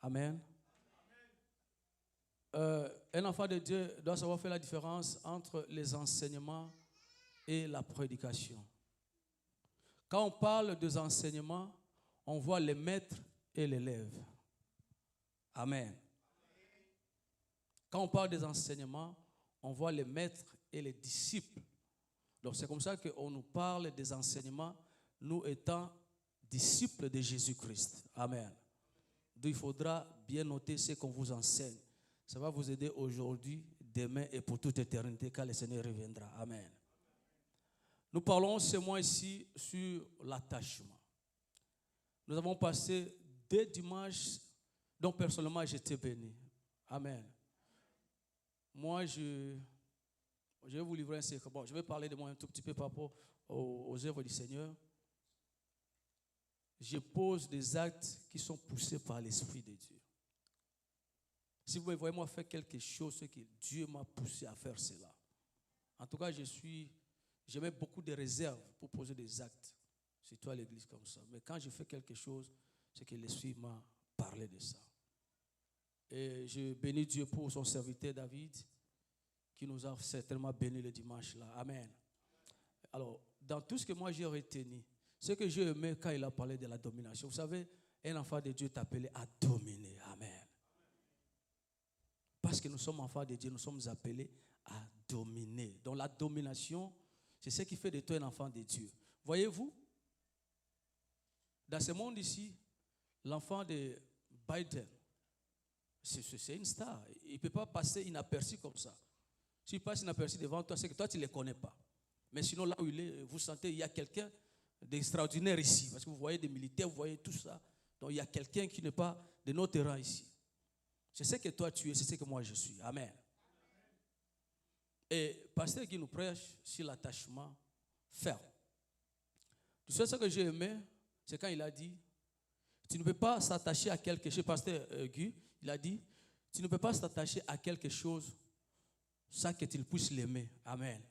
Amen. Un enfant de Dieu doit savoir faire la différence entre les enseignements et la prédication. Quand on parle des enseignements, on voit les maîtres et l'élève. Amen. Quand on parle des enseignements, on voit les maîtres et les disciples. Donc c'est comme ça qu'on nous parle des enseignements, nous étant disciples de Jésus-Christ. Amen. Donc il faudra bien noter ce qu'on vous enseigne. Ça va vous aider aujourd'hui, demain et pour toute éternité quand le Seigneur reviendra. Amen. Nous parlons ce mois-ci sur l'attachement. Nous avons passé 2 dimanches dont personnellement j'étais béni. Amen. Moi, je vais vous livrer un secret. Bon, je vais parler de moi un tout petit peu par rapport aux œuvres du Seigneur. Je pose des actes qui sont poussés par l'Esprit de Dieu. Si vous me voyez moi faire quelque chose, c'est que Dieu m'a poussé à faire cela. En tout cas, je mets beaucoup de réserves pour poser des actes, surtout à l'église comme ça. Mais quand je fais quelque chose, c'est que l'Esprit m'a parlé de ça. Et je bénis Dieu pour son serviteur David, qui nous a certainement bénis le dimanche là. Amen. Alors, dans tout ce que moi j'ai retenu, ce que j'ai aimé quand il a parlé de la domination, vous savez, un enfant de Dieu est appelé à dominer. Amen. Parce que nous sommes enfants de Dieu, nous sommes appelés à dominer. Donc la domination, c'est ce qui fait de toi un enfant de Dieu. Voyez-vous, dans ce monde ici, l'enfant de Biden, c'est une star. Il ne peut pas passer inaperçu comme ça. S'il passe inaperçu devant toi, c'est que toi, tu ne le connais pas. Mais sinon, là où il est, vous sentez qu'il y a quelqu'un d'extraordinaire ici. Parce que vous voyez des militaires, vous voyez tout ça. Donc il y a quelqu'un qui n'est pas de notre rang ici. C'est ce que toi tu es, c'est ce que moi je suis. Amen. Et pasteur qui nous prêche sur l'attachement ferme. Tu sais ce que j'ai aimé, c'est quand il a dit, tu ne peux pas s'attacher à quelque chose. Pasteur Guy, il a dit, tu ne peux pas s'attacher à quelque chose sans que tu puisses l'aimer. Amen.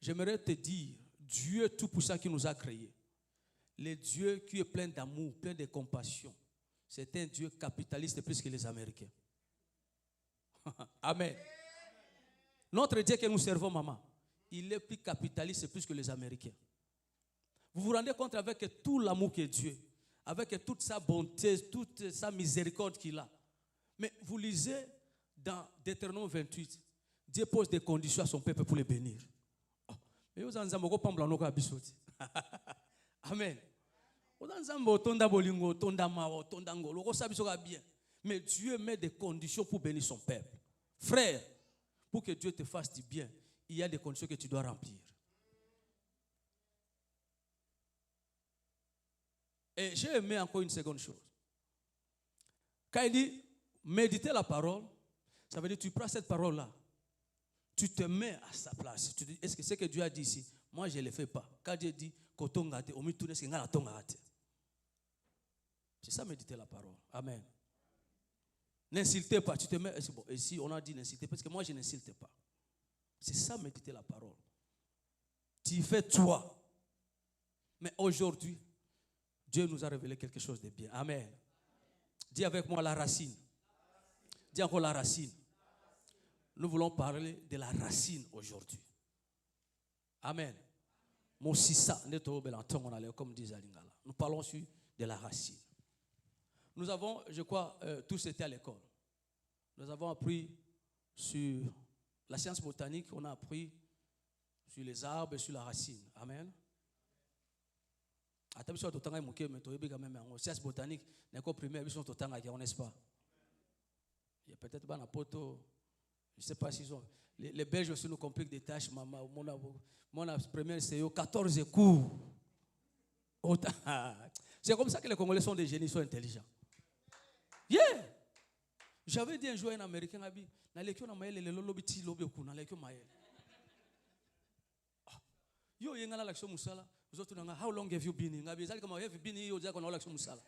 J'aimerais te dire, Dieu tout-puissant qui nous a créés, le Dieu qui est plein d'amour, plein de compassion, c'est un Dieu capitaliste plus que les Américains. Amen. Notre Dieu que nous servons, maman, il est plus capitaliste plus que les Américains. Vous vous rendez compte avec tout l'amour que Dieu, avec toute sa bonté, toute sa miséricorde qu'il a. Mais vous lisez dans Deutéronome 28, Dieu pose des conditions à son peuple pour les bénir. Amen. Mais Dieu met des conditions pour bénir son peuple. Frère, pour que Dieu te fasse du bien, il y a des conditions que tu dois remplir. Et j'ai aimé encore une seconde chose. Quand il dit méditer la parole, ça veut dire que tu prends cette parole-là, tu te mets à sa place. Tu dis, est-ce que ce que Dieu a dit ici, moi je ne le fais pas. Quand Dieu dit, c'est ça méditer la parole. Amen. N'insultez pas. Tu te mets. Bon, ici, on a dit n'insultez pas, parce que moi, je n'insulte pas. C'est ça, méditer la parole. Tu fais toi. Mais aujourd'hui, Dieu nous a révélé quelque chose de bien. Amen. Dis avec moi la racine. Dis encore la racine. Nous voulons parler de la racine aujourd'hui. Amen. Mon sissa, comme disait Alingala. Nous parlons sur de la racine. Nous avons, je crois, tous été à l'école. Nous avons appris sur la science botanique, on a appris sur les arbres et sur la racine. Amen. Science botanique, n'est-ce pas? Il y a peut-être pas un poteau. Je ne sais pas s'ils ont. Les Belges aussi nous compliquent des tâches. Mon première, c'est 14 cours. C'est comme ça que les Congolais sont des génies, ils sont intelligents. Yeah! J'avais dit un jour à un Américain, Yo, yengala l'action musala. Vous autres, how long have you been? Have you been here? Vous avez l'action musala.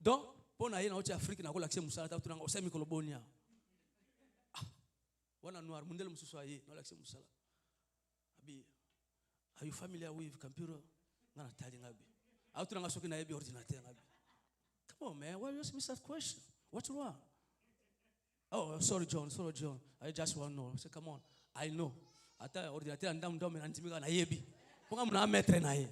Donc, pour aller en Afrique, na l'action musala, tu as aussi microbonia. Wana noir, mundel mususoye, na l'action musala. Abi, are you familiar with computer? Ngana tali ngabi. Come on, man. Why you ask me that question? What's wrong? Oh, sorry, John. I just want to know. I said, come on. I know. Ata ordinateur andam dom na ntimika na yebi. Ponga mna mettre na ye.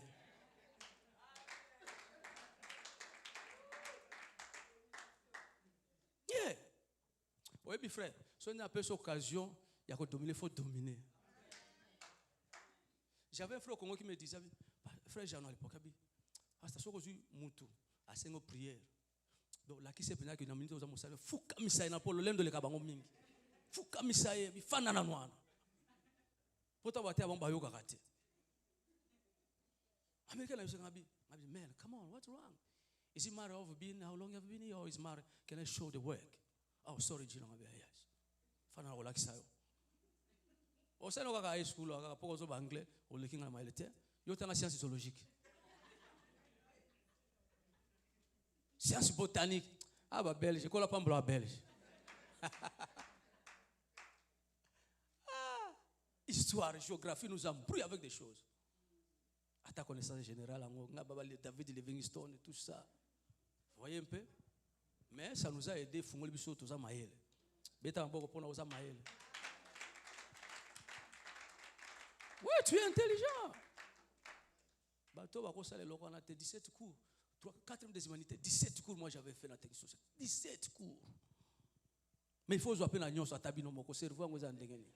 Yeah. Oui, mes frères. Si on a peu cette occasion, il y a que dominer, il faut dominer. J'avais un frère au Congo qui me disait, frère Jean à l'époque, hasta soko zu mutu asengo prière. Donc là qui s'est pena que na minute aux amosa fuka misai na polo lendo le kabango mingi. Fuka misai bifana na nwana. Pota wate abamba yoga kate. America na yusenga bi, man, come on, what's wrong? Is it matter of being how long have you been here or is it matter can I show the work? Oh, sorry, Gino, yes. Fana wala kisayo. O seno kaka high school kaka poko zo ba anglais o lekinga na mailete. Yo tanga science zoologique. Science botanique. Ah bah belge, quoi la pambla belge. Histoire, géographie nous embrouille avec des choses. À ta connaissance générale, David Livingstone et tout ça. Vous voyez un peu? Mais ça nous a aidé à faire des choses tous à Maël. Beta mboko pona oza Maël. Ouais, tu es intelligent. Bato bako sale loko na 17 cours. 4e des humanités, 17 cours moi j'avais fait dans la technique sociale. 17 cours. Mais il faut jouer à nyonso atabi no moko cerveau ngoza ndengeni.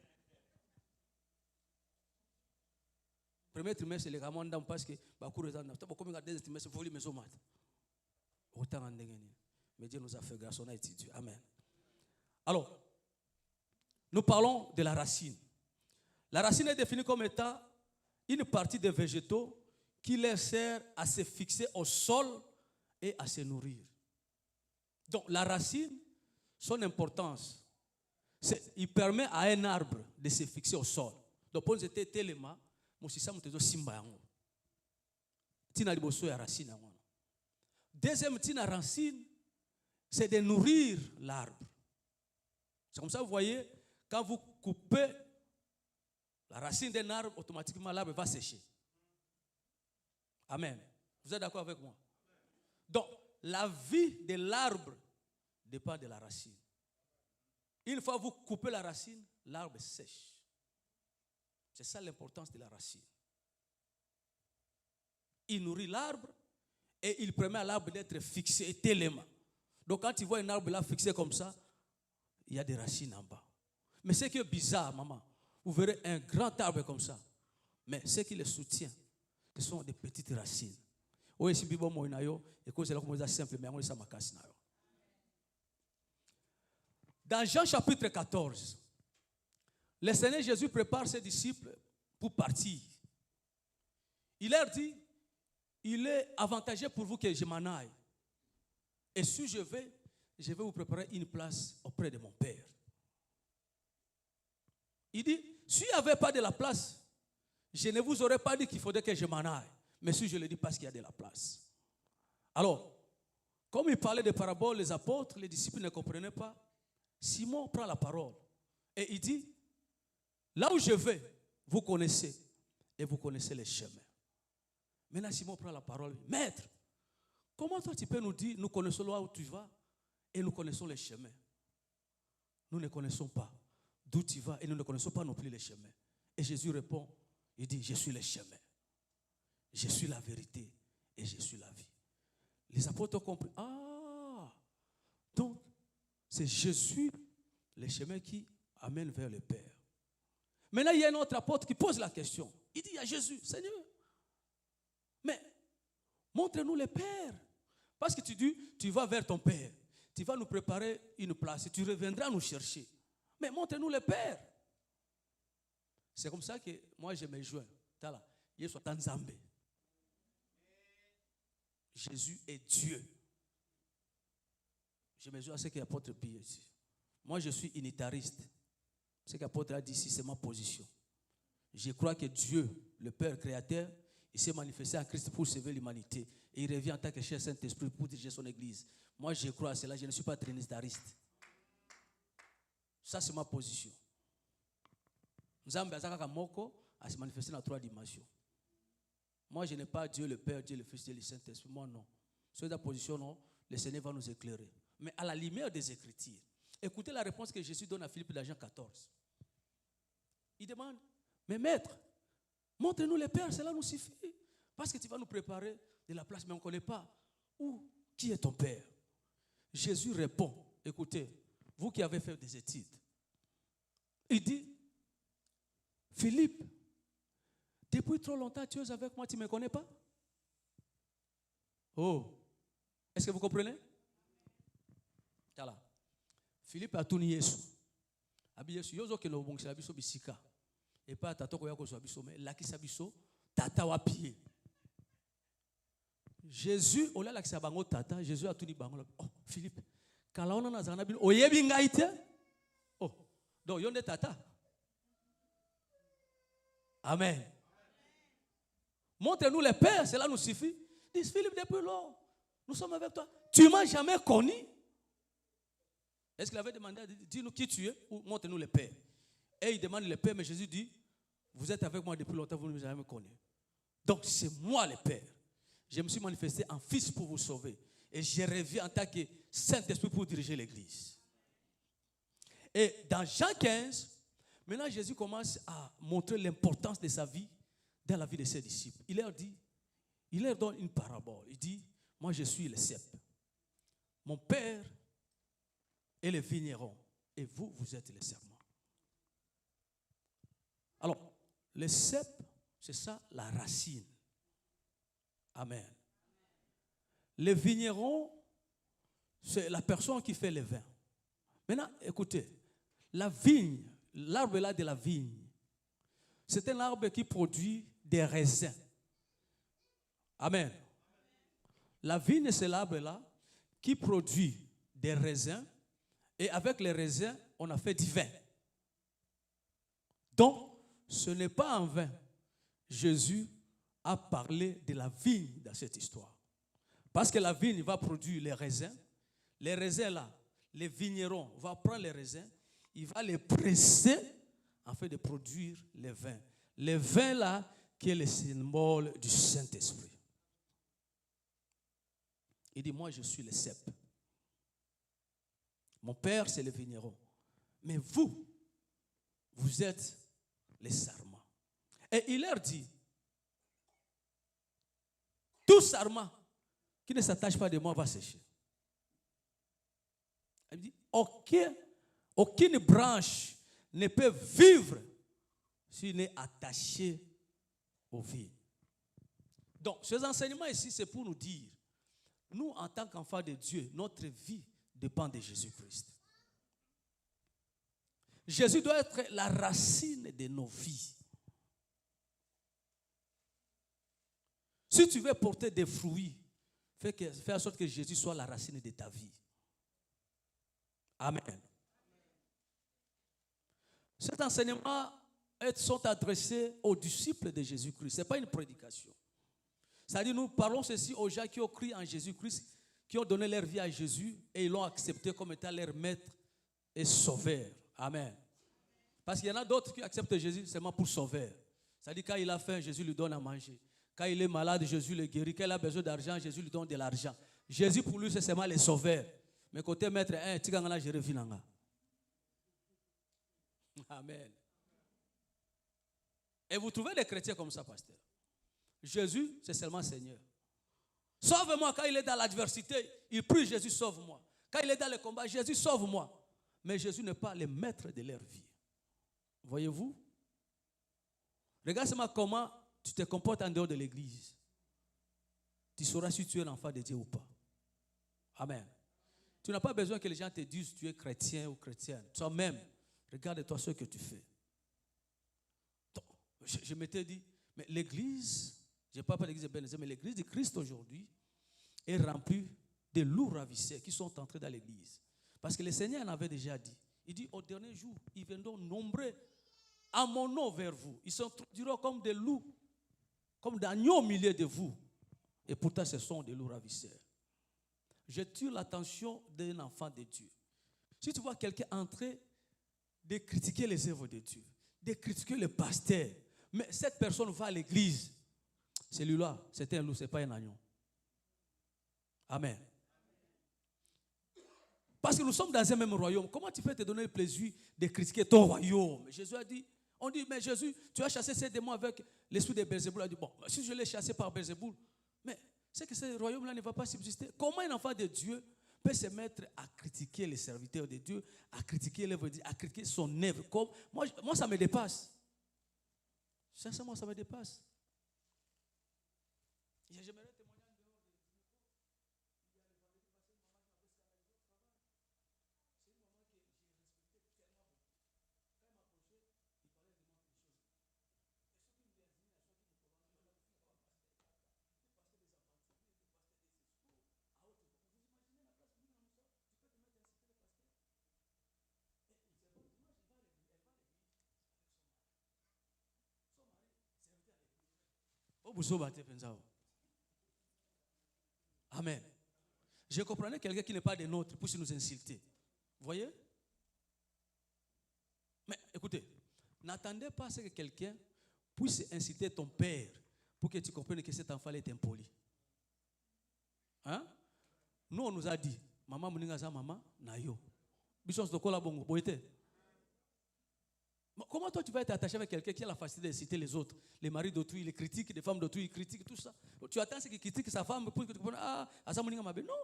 Premier trimestre les gamanda parce que ba cours ezana. Ta bokomi ka deuxième trimestre volume ezomat. Autant ndengeni. Mais Dieu nous a fait grâce, on a étudié. Amen. Alors, nous parlons de la racine. La racine est définie comme étant une partie des végétaux qui leur sert à se fixer au sol et à se nourrir. Donc, la racine, son importance, il permet à un arbre de se fixer au sol. Donc, pour nous, c'était tellement, moi, si ça, nous faisons simba. Tina liboso ya racine. Deuxième, tina racine, c'est de nourrir l'arbre. C'est comme ça, vous voyez, quand vous coupez la racine d'un arbre, automatiquement l'arbre va sécher. Amen. Vous êtes d'accord avec moi? Donc, la vie de l'arbre dépend de la racine. Une fois que vous coupez la racine, l'arbre sèche. C'est ça l'importance de la racine. Il nourrit l'arbre et il permet à l'arbre d'être fixé tellement. Donc, quand tu vois un arbre là fixé comme ça, il y a des racines en bas. Mais ce qui est bizarre, maman, vous verrez un grand arbre comme ça. Mais ce qui le soutient, ce sont des petites racines. Dans Jean chapitre 14, le Seigneur Jésus prépare ses disciples pour partir. Il leur dit, il est avantageux pour vous que je m'en aille. Et si je vais vous préparer une place auprès de mon Père. Il dit, s'il n'y avait pas de la place, je ne vous aurais pas dit qu'il faudrait que je m'en aille. Mais si je le dis parce qu'il y a de la place. Alors, comme il parlait de paraboles, les apôtres, les disciples ne comprenaient pas. Simon prend la parole et il dit, là où je vais, vous connaissez et vous connaissez les chemins. Maintenant, Simon prend la parole. Maître, comment toi tu peux nous dire, nous connaissons là où tu vas et nous connaissons les chemins? Nous ne connaissons pas d'où tu vas et nous ne connaissons pas non plus les chemins. Et Jésus répond, il dit, je suis le chemin, je suis la vérité et je suis la vie. Les apôtres ont compris, ah, donc c'est Jésus, le chemin qui amène vers le Père. Maintenant, il y a un autre apôtre qui pose la question. Il dit à Jésus, Seigneur, mais montre-nous le Père. Parce que tu dis, tu vas vers ton Père. Tu vas nous préparer une place et tu reviendras nous chercher. Mais montre-nous le Père. C'est comme ça que moi je me joins. Jésus est Dieu. Je me joins à ce que l'apôtre Pierre dit. Moi je suis unitariste. Ce que l'apôtre a dit ici, c'est ma position. Je crois que Dieu, le Père créateur, il s'est manifesté en Christ pour sauver l'humanité. Et il revient en tant que cher Saint-Esprit pour diriger son église. Moi, je crois à cela. Je ne suis pas trinitariste. Ça, c'est ma position. Nzambe azaka moko a se manifester dans 3 dimensions. Moi, je n'ai pas Dieu le Père, Dieu le Fils, Dieu le Saint-Esprit. Moi, non. Sur la position, non, le Seigneur va nous éclairer. Mais à la lumière des Écritures, écoutez la réponse que Jésus donne à Philippe dans Jean 14. Il demande, mais maître, montre-nous le Père, cela nous suffit. Parce que tu vas nous préparer de la place, mais on ne connaît pas. Qui est ton Père? Jésus répond, écoutez, vous qui avez fait des études. Il dit, Philippe, depuis trop longtemps, tu es avec moi, tu ne me connais pas? Oh, est-ce que vous comprenez? Voilà. Philippe a tout nié. Abi Yesu, yozo ke no bongisa biso bisika. Et pas tata ko yako so biso mais la ki sabiso tata wa pied. Jésus ola la ki sabango tata, Jésus a tout ni bango. Oh, Philippe, kala ona na zana bin oyebi ngai te? Oh, donc yonde tata. Amen. Montre-nous le Père, cela nous suffit. Dis Philippe, depuis lors, nous sommes avec toi. Tu ne m'as jamais connu. Est-ce qu'il avait demandé, dis-nous qui tu es ou montre-nous le Père? Et il demande le Père, mais Jésus dit, vous êtes avec moi depuis longtemps, vous ne m'avez jamais connu. Donc c'est moi le Père. Je me suis manifesté en Fils pour vous sauver. Et je reviens en tant que Saint-Esprit pour diriger l'Église. Et dans Jean 15, maintenant Jésus commence à montrer l'importance de sa vie dans la vie de ses disciples. Il leur donne une parabole. Il dit, moi je suis le cep. Mon Père est le vigneron. Et vous, vous êtes les serments. Alors, le cep, c'est ça la racine. Amen. Le vigneron, c'est la personne qui fait le vin. Maintenant, écoutez, la vigne, l'arbre là de la vigne, c'est un arbre qui produit des raisins. Amen. La vigne, c'est l'arbre là qui produit des raisins et avec les raisins, on a fait du vin. Donc, ce n'est pas en vain. Jésus a parlé de la vigne dans cette histoire. Parce que la vigne va produire les raisins. Les raisins là, les vignerons vont prendre les raisins, il va les presser afin de produire les vins. Les vins là, qui est le symbole du Saint-Esprit. Il dit, moi je suis le cep. Mon père c'est le vigneron. Mais vous, vous êtes les sarments. Et il leur dit, tout sarment qui ne s'attache pas de moi va sécher. Il dit, aucune branche ne peut vivre s'il n'est attaché aux vignes. Donc, ces enseignements ici, c'est pour nous dire, nous, en tant qu'enfants de Dieu, notre vie dépend de Jésus-Christ. Jésus doit être la racine de nos vies. Si tu veux porter des fruits, fais en sorte que Jésus soit la racine de ta vie. Amen. Cet enseignement sont adressés aux disciples de Jésus-Christ. Ce n'est pas une prédication. C'est-à-dire, nous parlons ceci aux gens qui ont cru en Jésus-Christ, qui ont donné leur vie à Jésus et ils l'ont accepté comme étant leur maître et sauveur. Amen. Parce qu'il y en a d'autres qui acceptent Jésus seulement pour sauveur. C'est-à-dire, quand il a faim, Jésus lui donne à manger. Quand il est malade, Jésus le guérit. Quand il a besoin d'argent, Jésus lui donne de l'argent. Jésus, pour lui, c'est seulement le sauveur. Mais côté maître, je reviens. Amen. Et vous trouvez des chrétiens comme ça, pasteur. Jésus, c'est seulement Seigneur. Sauve-moi quand il est dans l'adversité. Il prie, Jésus, sauve-moi. Quand il est dans le combat, Jésus, sauve-moi. Mais Jésus n'est pas le maître de leur vie. Voyez-vous? Regarde-moi comment tu te comportes en dehors de l'église. Tu sauras si tu es l'enfant de Dieu ou pas. Amen. Tu n'as pas besoin que les gens te disent tu es chrétien ou chrétienne. Toi-même, regarde-toi ce que tu fais. Donc, je m'étais dit, mais l'église, je ne parle pas de l'église de Bénézé, mais l'église de Christ aujourd'hui est remplie de loups ravisseurs qui sont entrés dans l'église. Parce que le Seigneur en avait déjà dit. Il dit, au dernier jour, ils viendront nombreux à mon nom vers vous. Ils s'introduiront comme des loups, comme d'agneaux au milieu de vous. Et pourtant, ce sont des loups ravisseurs. Je tire l'attention d'un enfant de Dieu. Si tu vois quelqu'un entrer, de critiquer les œuvres de Dieu, de critiquer le pasteur, mais cette personne va à l'église, Celui-là, c'était un loup, ce n'est pas un agneau. Amen. Parce que nous sommes dans un même royaume. Comment tu peux te donner le plaisir de critiquer ton royaume? Jésus a dit, on dit, mais Jésus, tu as chassé ces démons avec l'esprit de Belzéboul. Il a dit, bon, si je l'ai chassé par Belzéboul, mais c'est que ce royaume-là ne va pas subsister. Comment un enfant de Dieu peut se mettre à critiquer les serviteurs de Dieu, à critiquer l'œuvre de Dieu, à critiquer son œuvre? Moi, ça me dépasse. Sincèrement, ça me dépasse. J'aimerais témoigner en dehors de... Amen. Je comprenais quelqu'un qui n'est pas des nôtres pour nous insulter. Vous voyez? Mais écoutez, n'attendez pas à ce que quelqu'un puisse inciter ton père pour que tu comprennes que cet enfant est impoli. Hein? Nous, on nous a dit, maman, moningaza maman, nayo. Bishons de kola bongo, boite. Comment toi tu vas être attaché avec quelqu'un qui a la facilité de citer les autres, les maris d'autrui, les critiques, les femmes d'autrui, ils critiquent tout ça. Tu attends ce qu'il critique sa femme pour que tu comprennes, ah, asa moninga mabe. Non.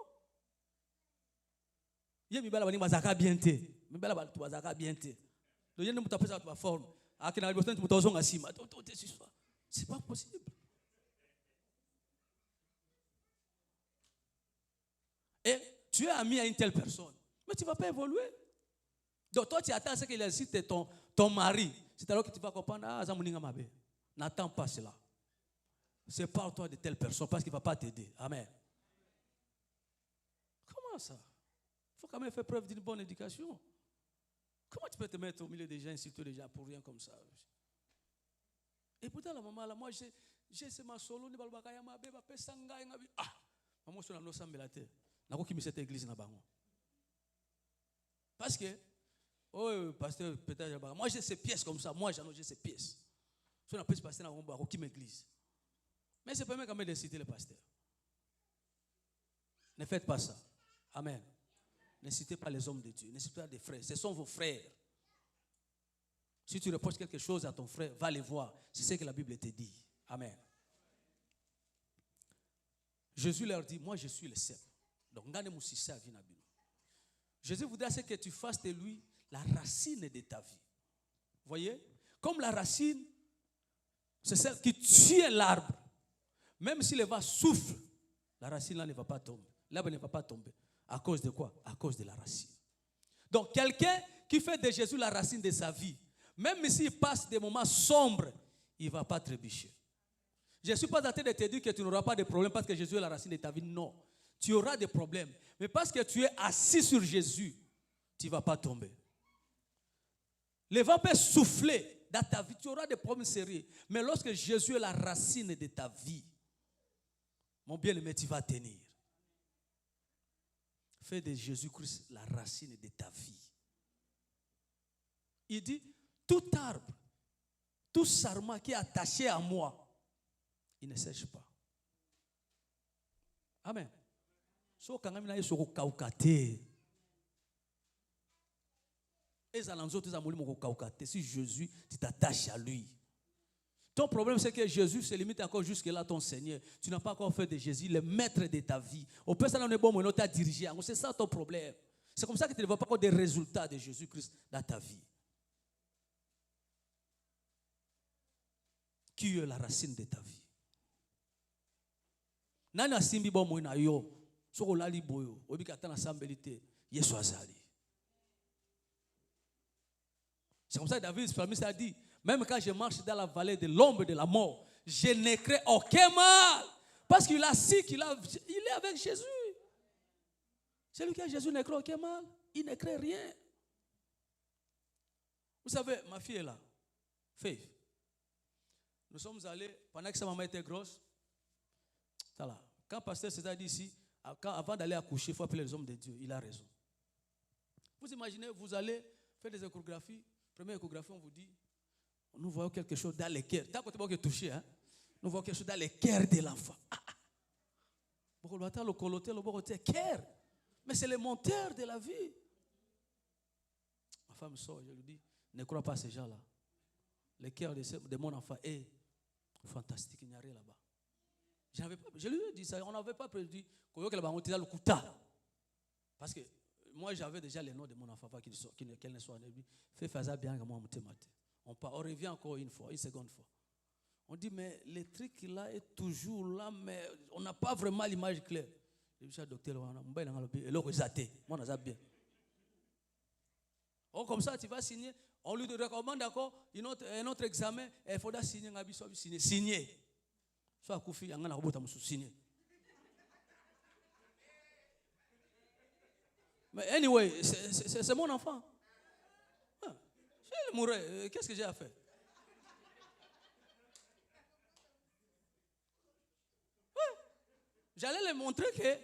Yé mi bala moninga bazaka bien te. Mi bala bala tu bazaka bien te. Donc yé ne mutape sa tua forme. Ah qui n'a pas besoin de mutazonga asima. C'est pas possible. Et tu es ami à une telle personne, mais tu ne vas pas évoluer. Donc toi, tu attends à ce qu'il incite ton mari. C'est alors que tu vas comprendre, ah, Zamuninga Mabe. N'attends pas cela. Sépare-toi de telle personne parce qu'il ne va pas t'aider. Amen. Comment ça? Il faut quand même faire preuve d'une bonne éducation. Comment tu peux te mettre au milieu des gens, insulter les gens pour rien comme ça? Et pourtant, la maman, là, moi, j'ai ce ma solo, ah, maman, je suis dans la terre. Qui met cette église na bango. Parce que, oh, pasteur, peut-être, moi j'ai ces pièces comme ça, moi j'ai ces pièces. Je n'ai pas de pasteur dans qui m'église. Mais c'est pas même quand même de citer le pasteur. Ne faites pas ça. Amen. Ne citez pas les hommes de Dieu, ne citez pas des frères. Ce sont vos frères. Si tu reproches quelque chose à ton frère, va les voir. C'est ce que la Bible te dit. Amen. Jésus leur dit, moi je suis le seul. Donc, Jésus voudrait que tu fasses de lui la racine de ta vie. Vous voyez? Comme la racine, c'est celle qui tue l'arbre. Même si le vent souffle, la racine là ne va pas tomber. L'arbre ne va pas tomber. À cause de quoi? À cause de la racine. Donc, quelqu'un qui fait de Jésus la racine de sa vie, même s'il passe des moments sombres, il ne va pas trébucher. Je ne suis pas en train de te dire que tu n'auras pas de problème parce que Jésus est la racine de ta vie. Non. Tu auras des problèmes. Mais parce que tu es assis sur Jésus, tu ne vas pas tomber. Le vent peut souffler dans ta vie. Tu auras des problèmes sérieux. Mais lorsque Jésus est la racine de ta vie, mon bien-aimé, tu vas tenir. Fais de Jésus-Christ la racine de ta vie. Il dit, tout arbre, tout sarment qui est attaché à moi, il ne sèche pas. Amen. Si Jésus, tu t'attaches à lui. Ton problème, c'est que Jésus se limite encore jusque-là, ton Seigneur. Tu n'as pas encore fait de Jésus le maître de ta vie. Au plus, ça n'est bon, mais t'a dirigé. C'est ça ton problème. C'est comme ça que tu ne vois pas encore des résultats de Jésus-Christ dans ta vie. Qui est la racine de ta vie? Nana simbi bo mo na yo. Soko lali boyo, obika tana sambelité, Yesu azali. C'est comme ça que David, le a dit, même quand je marche dans la vallée de l'ombre de la mort, je ne crains aucun mal. Parce qu'il a su qu'il est avec Jésus. Celui qui a Jésus ne craint aucun mal. Il ne craint rien. Vous savez, ma fille est là. Faith. Nous sommes allés, pendant que sa maman était grosse, là. Quand le pasteur s'est dit ici, avant d'aller accoucher, il faut appeler les hommes de Dieu. Il a raison. Vous imaginez, vous allez faire des échographies. Première échographie, on vous dit, nous voyons quelque chose dans les cœurs. T'as côté touché, hein? Nous voyons quelque chose dans le cœur de l'enfant. Mais c'est le moteur de la vie. Ma femme sort, je lui dis, ne crois pas à ces gens-là. Le cœur de mon enfant est fantastique, il n'y a rien là-bas. Je lui ai dit ça, on n'avait pas prévu le kuta. Parce que moi j'avais déjà les noms de mon enfant, qu'elle ne soit née. Fais ça bien que moi, on revient encore une seconde fois. On dit, mais le truc là est toujours là, mais on n'a pas vraiment l'image claire. Je dis, docteur, on a bien. Oh, comme ça, tu vas signer. On lui recommande d'accord un autre examen, il faudra signer. Signer. Soit Koufi, il y a un signer. Mais anyway, c'est mon enfant. Ah, je vais mourir. Qu'est-ce que j'ai à faire? J'allais leur montrer que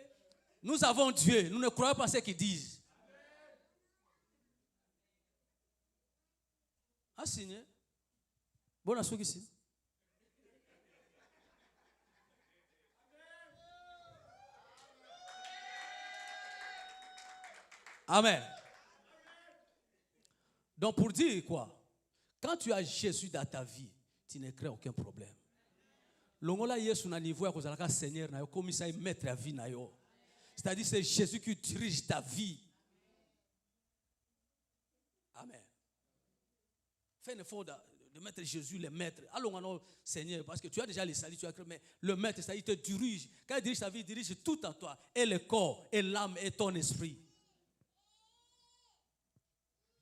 nous avons Dieu. Nous ne croyons pas à ce qu'ils disent. A signé. Bon, à ceux ici. Amen. Donc, pour dire quoi? Quand tu as Jésus dans ta vie, tu ne crées aucun problème. Longola Yesu na niveau ya kozalaka Seigneur na yo comme ça maître à vie na yo. C'est-à-dire c'est Jésus qui dirige ta vie. Amen. Fais un effort de mettre Jésus le maître. Allons Seigneur parce que tu as déjà les salis, tu as créé, mais le maître, c'est-à-dire il te dirige. Quand il dirige ta vie, il dirige tout en toi, et le corps, et l'âme, et ton esprit.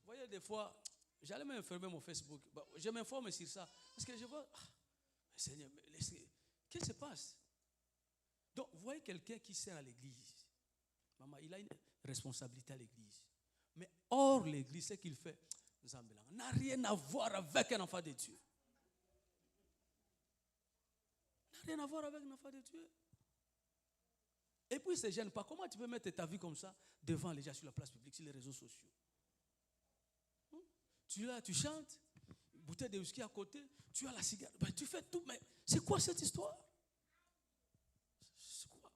Vous voyez des fois, j'allais m'informer mon Facebook. Je m'informe sur ça parce que je vois. Seigneur, qu'est-ce qui se passe? Donc, vous voyez quelqu'un qui sert à l'église. Maman, il a une responsabilité à l'église. Mais hors l'église, ce qu'il fait n'a rien à voir avec un enfant de Dieu. N'a rien à voir avec un enfant de Dieu. Et puis, il ne se gêne pas. Comment tu peux mettre ta vie comme ça devant les gens sur la place publique, sur les réseaux sociaux? Tu es là, tu chantes. Bouteille de whisky à côté, tu as la cigarette, ben, tu fais tout, mais c'est quoi cette histoire? C'est quoi?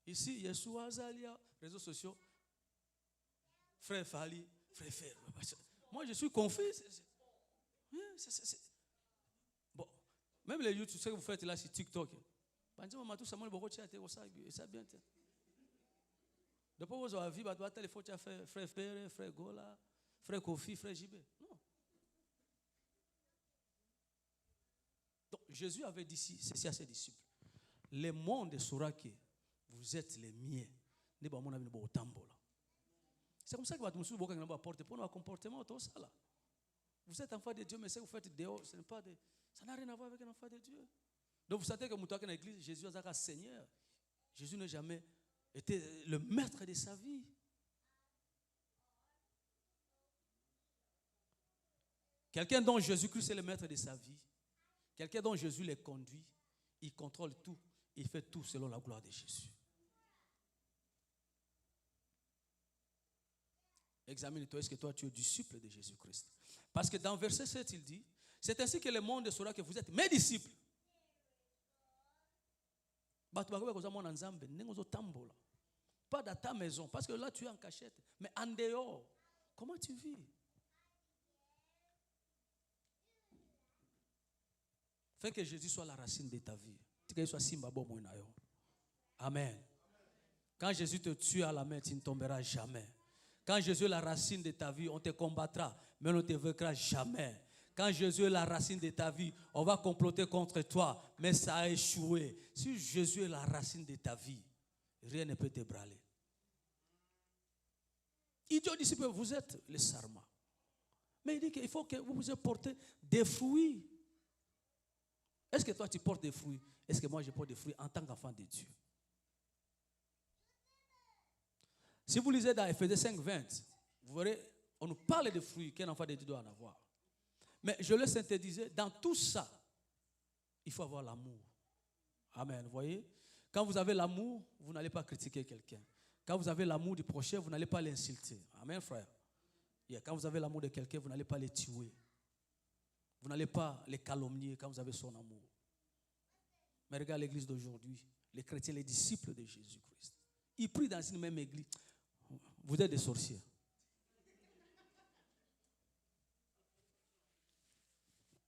Ici, Yeshua Azalia, réseaux sociaux, frère Fali, frère. Moi, je suis confus. Bon, même les YouTube, ce que vous faites là sur TikTok, c'est bien. Depuis vous avez vu, il faut faire frère Père, frère Gola, frère Kofi, frère Jibé. Non. Donc, Jésus avait dit ceci à ses disciples. Le monde saura que vous êtes les miens. C'est comme ça que vous vous porter pour nos comportements. Vous êtes enfant de Dieu, mais ce que vous faites dehors, ça n'a rien à voir avec un enfant de Dieu. Donc, vous savez que vous êtes dans l'église, Jésus est Seigneur. Jésus n'a jamais été le maître de sa vie. Quelqu'un dont Jésus-Christ est le maître de sa vie, quelqu'un dont Jésus les conduit, il contrôle tout, il fait tout selon la gloire de Jésus. Examine-toi, est-ce que toi tu es disciple de Jésus-Christ? Parce que dans verset 7, il dit, c'est ainsi que le monde saura que vous êtes mes disciples. Pas dans ta maison, parce que là tu es en cachette, mais en dehors, comment tu vis? Fais que Jésus soit la racine de ta vie. Amen. Quand Jésus te tue à la main, tu ne tomberas jamais. Quand Jésus est la racine de ta vie, on te combattra, mais on ne te vaincra jamais. Quand Jésus est la racine de ta vie, on va comploter contre toi, mais ça a échoué. Si Jésus est la racine de ta vie, rien ne peut t'ébranler. Idiot disciple, vous êtes les sarmats. Mais il dit qu'il faut que vous vous portez des fruits. Est-ce que toi tu portes des fruits? Est-ce que moi je porte des fruits en tant qu'enfant de Dieu? Si vous lisez dans Ephésiens 5, 20, vous verrez, on nous parle de fruits qu'un enfant de Dieu doit en avoir. Mais je le synthétisais, dans tout ça, il faut avoir l'amour. Amen, vous voyez? Quand vous avez l'amour, vous n'allez pas critiquer quelqu'un. Quand vous avez l'amour du prochain, vous n'allez pas l'insulter. Amen, frère. Quand vous avez l'amour de quelqu'un, vous n'allez pas les tuer. Vous n'allez pas les calomnier quand vous avez son amour. Mais regarde l'église d'aujourd'hui, les chrétiens, les disciples de Jésus-Christ. Ils prient dans une même église. Vous êtes des sorciers.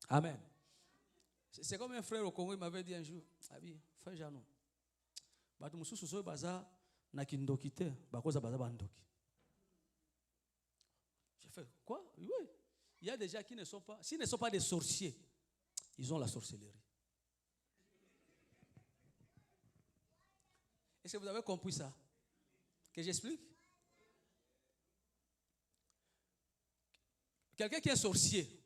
Amen. C'est comme un frère au Congo, il m'avait dit un jour, Abi, frère Janou, batu mususu soyo baza na kindoki te, bakoza baza bandoki. J'ai fait quoi? Oui. Il y a des gens qui ne sont pas, s'ils ne sont pas des sorciers, ils ont la sorcellerie. Est-ce que vous avez compris ça? Que j'explique? Quelqu'un qui est sorcier,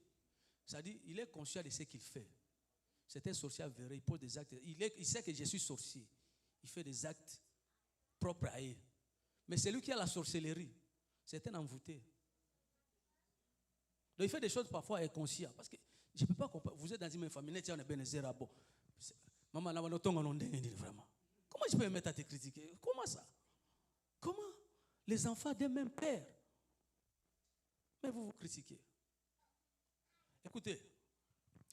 c'est-à-dire, il est conscient de ce qu'il fait. C'est un sorcier avéré, il pose des actes. Il sait que je suis sorcier. Il fait des actes propres à eux. Mais celui qui a la sorcellerie, c'est un envoûté. Donc il fait des choses parfois inconscients. Parce que je ne peux pas comprendre. Vous êtes dans une même famille, maman, vraiment. Comment je peux me mettre à te critiquer? Comment ça? Comment? Les enfants d'un même père. Mais vous vous critiquez. Écoutez,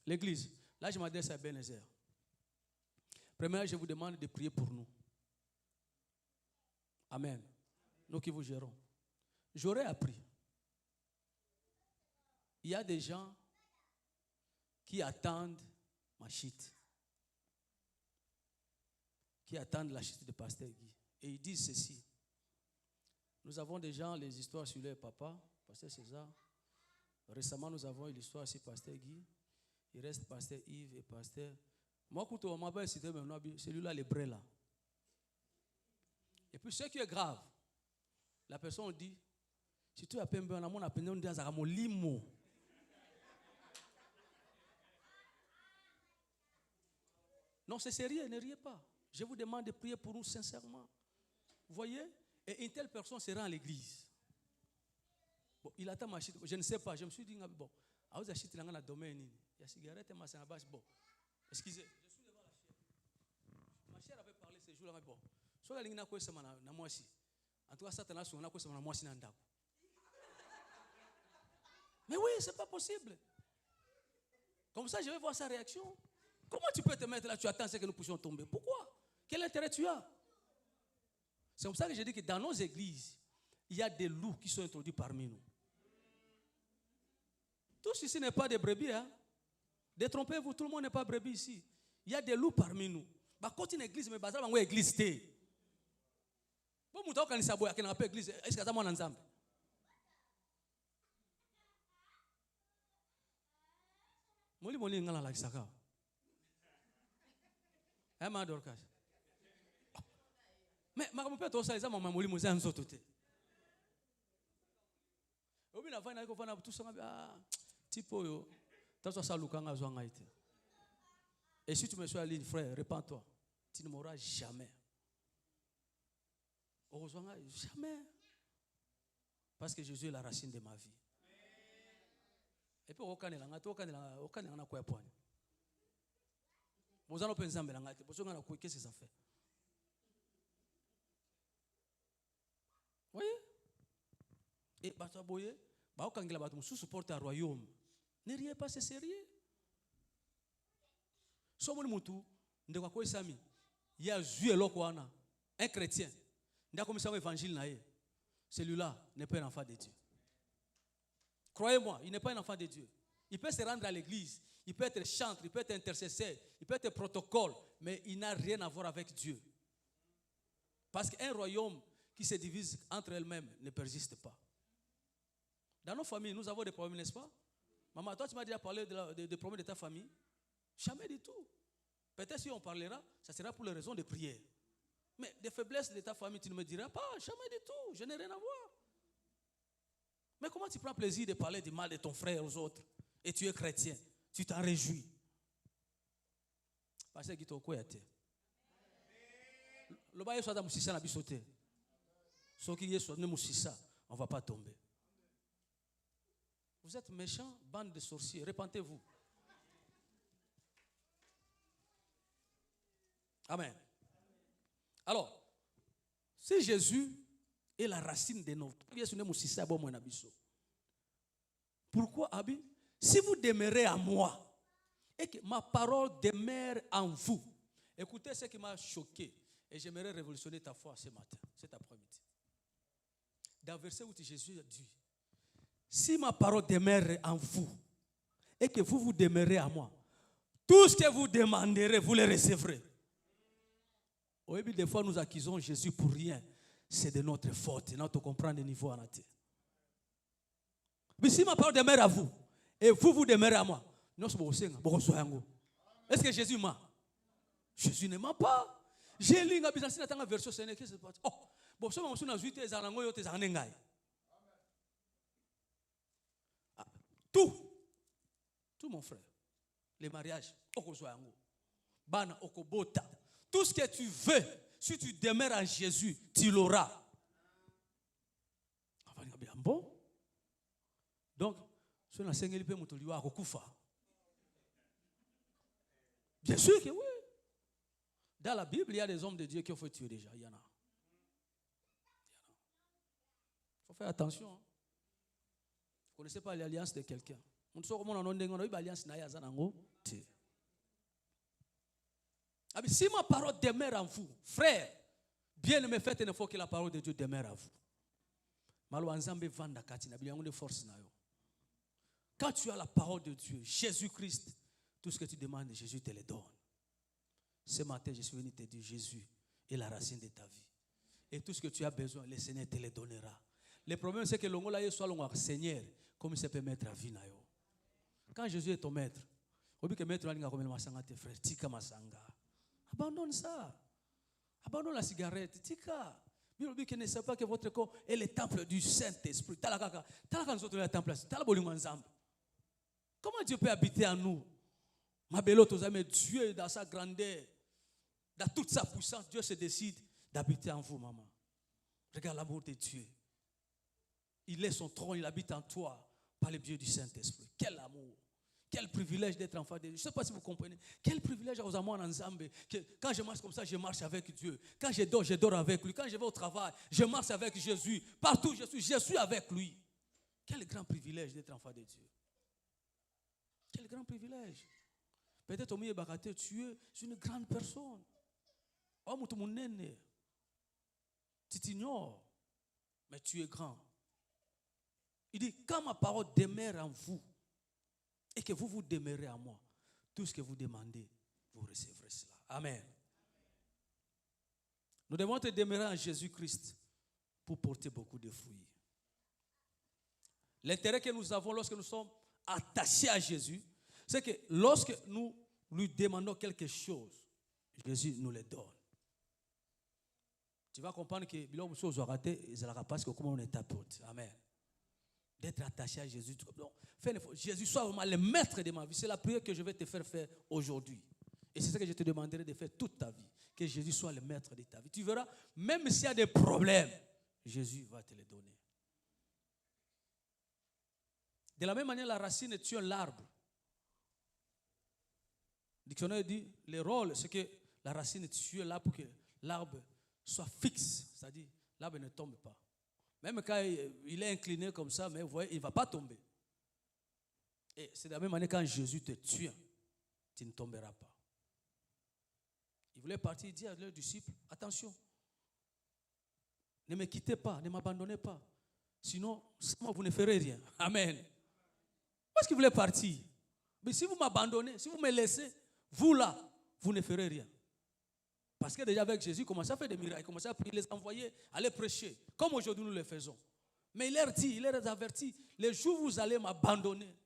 l'église, là je m'adresse à Ebenezer. Premièrement, je vous demande de prier pour nous. Amen. Nous qui vous gérons. J'aurais appris. Il y a des gens qui attendent ma chute. Qui attendent la chute de Pasteur Guy. Et ils disent ceci. Nous avons des gens, les histoires sur leur papa, Pasteur César. Récemment, nous avons eu l'histoire sur Pasteur Guy. Il reste Pasteur Yves et Pasteur. Moi, quand on m'a cité celui-là, les brais là. Et puis, ce qui est grave, la personne dit, si tu as peine, on a mon appel, on dit, à mon limo. Non, c'est sérieux, ne riez pas. Je vous demande de prier pour nous sincèrement. Vous voyez? Et une telle personne sera à l'église. Bon, il attend ma chute. Je ne sais pas. Je me suis dit, bon, à vous acheter dans la domaine. Il y a cigarette et ma base. Bon, excusez, je suis devant la chair. Ma chère avait parlé ce jour-là, mais bon. Soit la ligne n'a quoi ça na moi aussi. En tout cas, ça n'a quoi ça na moi aussi n'anda. Mais oui, c'est pas possible. Comme ça, je vais voir sa réaction. Comment tu peux te mettre là, tu attends que nous puissions tomber? Pourquoi? Quel intérêt tu as? C'est comme ça que je dis que dans nos églises, il y a des loups qui sont introduits parmi nous. Tout ceci n'est pas des brebis. Hein? Détrompez-vous, tout le monde n'est pas brebis ici. Il y a des loups parmi nous. Quand une église, mais bazar une église té. Bon, muta quand ça boya, qu'on appelle église, est-ce que ça mon ensemble? Moli ngala la kisaka. Eh ma dorcas. Mais ma mon père toi ça les maman moli moza nzoto té. Obi na fana ko fana tout ça tipo yo. T'as ça lukanga zwanga ite. Et si tu me suis à ligne frère, répands-toi. Tu ne mourras jamais. Jamais. Parce que Jésus est la racine de ma vie. Et puis, aucun n'a quoi point. Vous allez penser à me qu'est-ce que ça fait? Voyez? Et Bataboye, quand il a battu, sous supporte un royaume. Ne riez pas, c'est sérieux. Somo mutu, ndekwa kwa sami, il a joué l'okwana, un chrétien. Nda comme ça évangile naé. Celui-là n'est pas un enfant de Dieu. Croyez-moi, il n'est pas un enfant de Dieu. Il peut se rendre à l'église, il peut être chantre, il peut être intercesseur, il peut être protocole, mais il n'a rien à voir avec Dieu. Parce qu'un royaume qui se divise entre elles-mêmes ne persiste pas. Dans nos familles, nous avons des problèmes, n'est-ce pas? Maman, toi tu m'as déjà parlé des problèmes de ta famille. Jamais du tout. Peut-être si on parlera, ça sera pour les raisons de prière. Mais des faiblesses de ta famille, tu ne me diras pas, jamais du tout, je n'ai rien à voir. Mais comment tu prends plaisir de parler du mal de ton frère aux autres et tu es chrétien, tu t'en réjouis? Parce que tu es quoi? Le bail soit dans Moussissa n'a pas sauté. Ce qui est soit dans Moussissa, on ne va pas tomber. Vous êtes méchants, bande de sorciers, répentez-vous. Amen. Alors, si Jésus est la racine de notre... Pourquoi, Abi? Si vous demeurez à moi et que ma parole demeure en vous, Écoutez ce qui m'a choqué. Et j'aimerais révolutionner ta foi ce matin, cet après-midi. Dans le verset où Jésus a dit, si ma parole demeure en vous et que vous demeurez à moi, tout ce que vous demanderez, vous le recevrez. Oui, des fois nous accusons Jésus pour rien. C'est de notre faute. Nous comprenons le niveau en athée. Mais si ma parole demeure à vous et vous demeurez à moi, est-ce que Jésus ment? Jésus ne ment pas. J'ai lu la version sénégalais. Oh, bon, ça m'a tout mon frère, les mariages, bana okobota, tout ce que tu veux, si tu demeures en Jésus, tu l'auras. Bon, donc, bien sûr que oui. Dans la Bible, il y a des hommes de Dieu qui ont fait tuer déjà. Il y en a. Il faut faire attention. Vous ne connaissez pas l'alliance de quelqu'un. On sait comment on a une alliance. Si ma parole demeure en vous, frère, bien aimé, faites une fois que la parole de Dieu demeure en vous. Quand tu as la parole de Dieu, Jésus-Christ, tout ce que tu demandes, Jésus te le donne. Ce matin, je suis venu te dire, Jésus est la racine de ta vie. Et tout ce que tu as besoin, le Seigneur te le donnera. Le problème, c'est que l'ongola soit le Seigneur, comme il se peut mettre à vie. Quand Jésus est ton maître, abandonne ça. Abandonne la cigarette. Tika. Bible ne sait pas que votre corps est le temple du Saint-Esprit. Comment Dieu peut habiter en nous? Ma belle, Dieu dans sa grandeur, dans toute sa puissance, Dieu se décide d'habiter en vous, maman. Regarde l'amour de Dieu. Il est son trône, il habite en toi par le biais du Saint-Esprit. Quel amour, quel privilège d'être enfant de Dieu. Je ne sais pas si vous comprenez. Quel privilège aux amours ensemble. Quand je marche comme ça, je marche avec Dieu. Quand je dors avec lui. Quand je vais au travail, je marche avec Jésus. Partout où je suis avec lui. Quel grand privilège d'être enfant de Dieu. Quel grand privilège. Peut-être au milieu de tu es une grande personne. Oh, tu t'ignores, mais tu es grand. Il dit, quand ma parole demeure en vous et que vous demeurez en moi, tout ce que vous demandez, vous recevrez cela. Amen. Nous devons te demeurer en Jésus-Christ pour porter beaucoup de fruits. L'intérêt que nous avons lorsque nous sommes attachés à Jésus, c'est que lorsque nous lui demandons quelque chose, Jésus nous le donne. Tu vas comprendre que biloko chose aura raté, parce que comment on est apôtre. Amen. D'être attaché à Jésus. Donc, Jésus soit vraiment le maître de ma vie. C'est la prière que je vais te faire aujourd'hui. Et c'est ce que je te demanderai de faire toute ta vie. Que Jésus soit le maître de ta vie. Tu verras, même s'il y a des problèmes, Jésus va te les donner. De la même manière, la racine tue l'arbre. Le dictionnaire dit, le rôle, c'est que la racine tue l'arbre pour que l'arbre soit fixe. C'est-à-dire, l'arbre ne tombe pas. Même quand il est incliné comme ça, mais vous voyez, il ne va pas tomber. Et c'est de la même manière quand Jésus te tue, tu ne tomberas pas. Il voulait partir, il dit à leurs disciples, attention, ne me quittez pas, ne m'abandonnez pas. Sinon, moi, vous ne ferez rien. Amen. Parce qu'il voulait partir. Mais si vous m'abandonnez, si vous me laissez, vous là, vous ne ferez rien. Parce que déjà avec Jésus, il commençait à faire des miracles, il commençait à prier, les envoyer, aller prêcher, comme aujourd'hui nous le faisons. Mais il leur dit, il leur avertit, les jours où vous allez m'abandonner,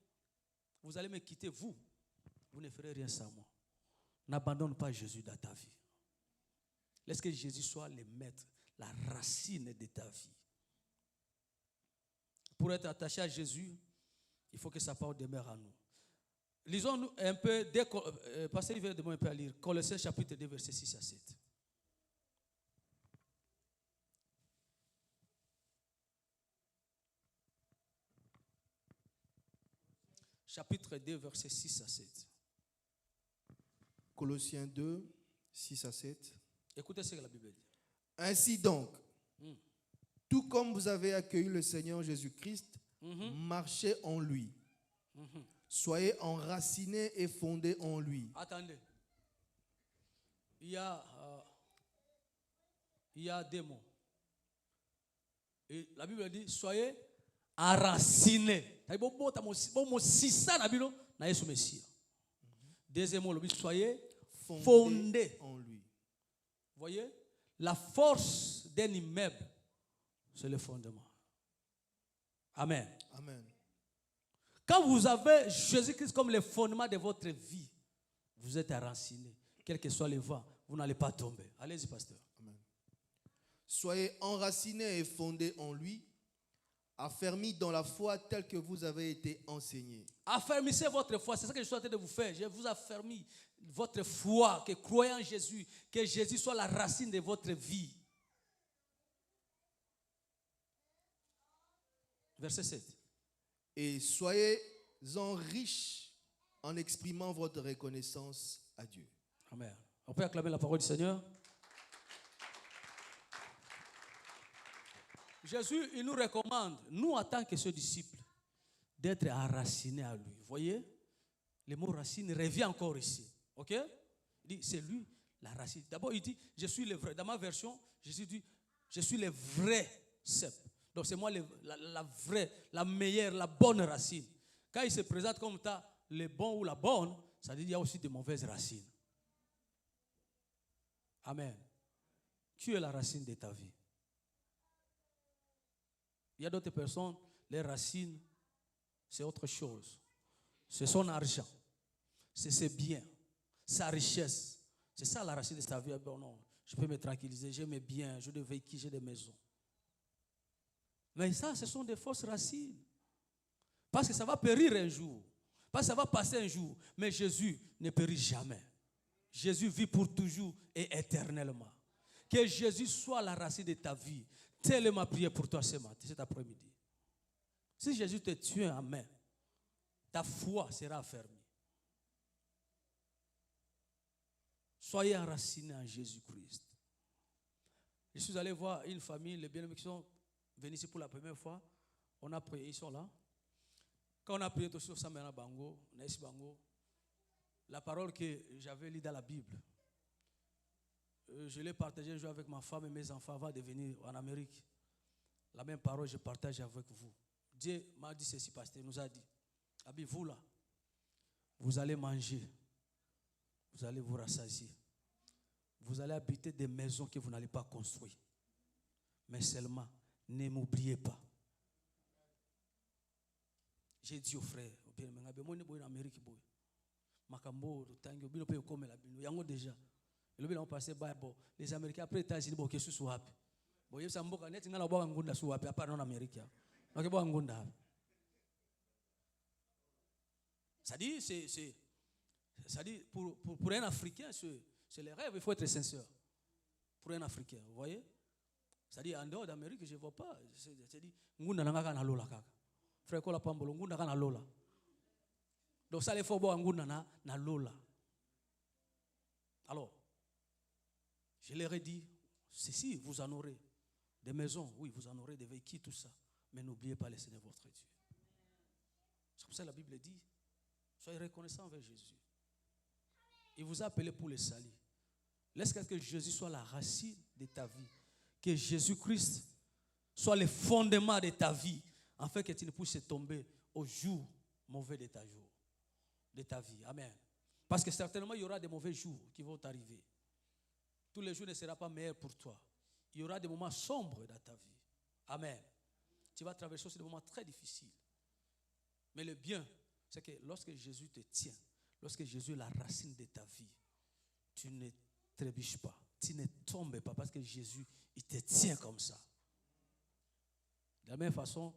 vous allez me quitter, vous ne ferez rien sans moi. N'abandonne pas Jésus dans ta vie. Laisse que Jésus soit le maître, la racine de ta vie. Pour être attaché à Jésus, il faut que sa parole demeure en nous. Lisons un peu, Pasteur Yves demande un peu à lire, Colossiens chapitre 2, versets 6 à 7. Chapitre 2, versets 6 à 7. Colossiens 2, 6 à 7. Écoutez ce que la Bible dit. Ainsi donc, tout comme vous avez accueilli le Seigneur Jésus-Christ, marchez en lui. Soyez enracinés et fondés en lui. Attendez. il y a des mots. Et la Bible dit, soyez enracinés. Deuxième mot, soyez fondés en lui. Voyez, la force d'un immeuble, c'est le fondement. Amen. Amen. Quand vous avez Jésus-Christ comme le fondement de votre vie, vous êtes enraciné. Quel que soit le vent, vous n'allez pas tomber. Allez-y, pasteur. Amen. Soyez enracinés et fondés en lui, affermis dans la foi telle que vous avez été enseignés. Affermissez votre foi. C'est ça que je suis en train de vous faire. Je vous affermis votre foi, que croyez en Jésus, que Jésus soit la racine de votre vie. Verset 7. Et soyez-en riches en exprimant votre reconnaissance à Dieu. Amen. On peut acclamer la parole du Seigneur. Jésus, il nous recommande, nous en tant que ses disciples, d'être enracinés à lui. Vous voyez, le mot racine revient encore ici. Ok? Il dit, c'est lui la racine. D'abord, il dit, je suis le vrai. Dans ma version, Jésus dit, je suis le vrai cep. Donc, c'est moi la vraie, la meilleure, la bonne racine. Quand il se présente comme ça, le bon ou la bonne, ça veut dire qu'il y a aussi de mauvaises racines. Amen. Qui est la racine de ta vie? Il y a d'autres personnes, les racines, c'est autre chose. C'est son argent, c'est ses biens, sa richesse. C'est ça la racine de sa vie. Bon, non, je peux me tranquilliser, j'ai mes biens, j'ai des véhicules, j'ai des maisons. Mais ça, ce sont des fausses racines. Parce que ça va périr un jour. Parce que ça va passer un jour. Mais Jésus ne périt jamais. Jésus vit pour toujours et éternellement. Que Jésus soit la racine de ta vie. Telle est ma prière pour toi ce matin, cet après-midi. Si Jésus te tient en main, ta foi sera affermie. Soyez enracinés en Jésus-Christ. Je suis allé voir une famille, les bien-aimés qui sont venus ici pour la première fois. On a prié, ils sont là. Quand on a prié sur Samena Bango, Naïs Bango, la parole que j'avais lue dans la Bible, je l'ai partagée un jour avec ma femme et mes enfants avant de venir en Amérique. La même parole, je partage avec vous. Dieu m'a dit ceci, pasteur, il nous a dit, Abi, vous là, vous allez manger, vous allez vous rassasier, vous allez habiter des maisons que vous n'allez pas construire. Mais seulement, ne m'oubliez pas. J'ai dit aux frères, en Amérique, Makambo, Tango, Bilo peut comme la Bilo, Yango déjà. Le bilan passé les Américains après les États-Unis bon qu'est-ce soit bon il s'en boka net ngala boka ngunda soit à part non américain donc boka ngunda ça dit ça dit pour un Africain c'est le rêve, il faut être sincère pour un Africain, vous voyez, ça dit en dehors d'Amérique je vois pas, c'est dit ngunda nanga na lola kaka frère ko la pambolo ngunda kana lola donc ça les faut boka ngunda na lola. Alors je leur ai dit, si vous en aurez des maisons, oui, vous en aurez des véhicules, tout ça. Mais n'oubliez pas le Seigneur votre Dieu. C'est comme ça que la Bible dit, soyez reconnaissants envers Jésus. Il vous a appelé pour le salut. Laisse que Jésus soit la racine de ta vie. Que Jésus-Christ soit le fondement de ta vie. Afin que tu ne puisses tomber au jour mauvais de ta vie. Amen. Parce que certainement, il y aura des mauvais jours qui vont t'arriver. Tous les jours ne seront pas meilleurs pour toi. Il y aura des moments sombres dans ta vie. Amen. Tu vas traverser des moments très difficiles. Mais le bien, c'est que lorsque Jésus te tient, lorsque Jésus est la racine de ta vie, tu ne trébuches pas, tu ne tombes pas parce que Jésus, il te tient comme ça. De la même façon,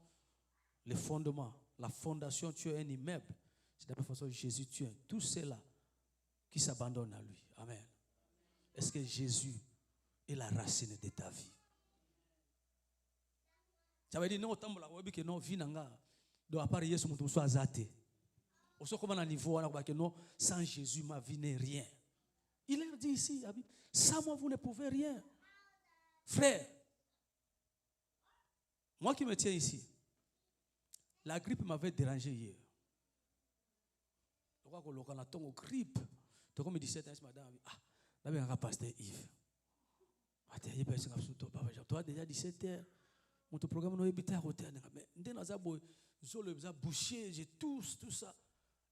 le fondement, la fondation, tu es un immeuble. C'est de la même façon que Jésus tient tous ceux-là qui s'abandonnent à lui. Amen. Est-ce que Jésus est la racine de ta vie? Ça veut dire non, tant que non, vie nanga, doit apparaître Yesu mutu soit azate. Au soit comme un niveau, non, sans Jésus ma vie n'est rien. Il leur dit ici, sans moi vous ne pouvez rien. Frère, moi qui me tiens ici, la grippe m'avait dérangé hier. Je crois que le grippe, tu comme 17 ans, madame, Là, il y a un pasteur Yves. Toi, déjà 17h. Mon programme n'est pas à côté. Mais dès que j'ai bouché, j'ai tout ça.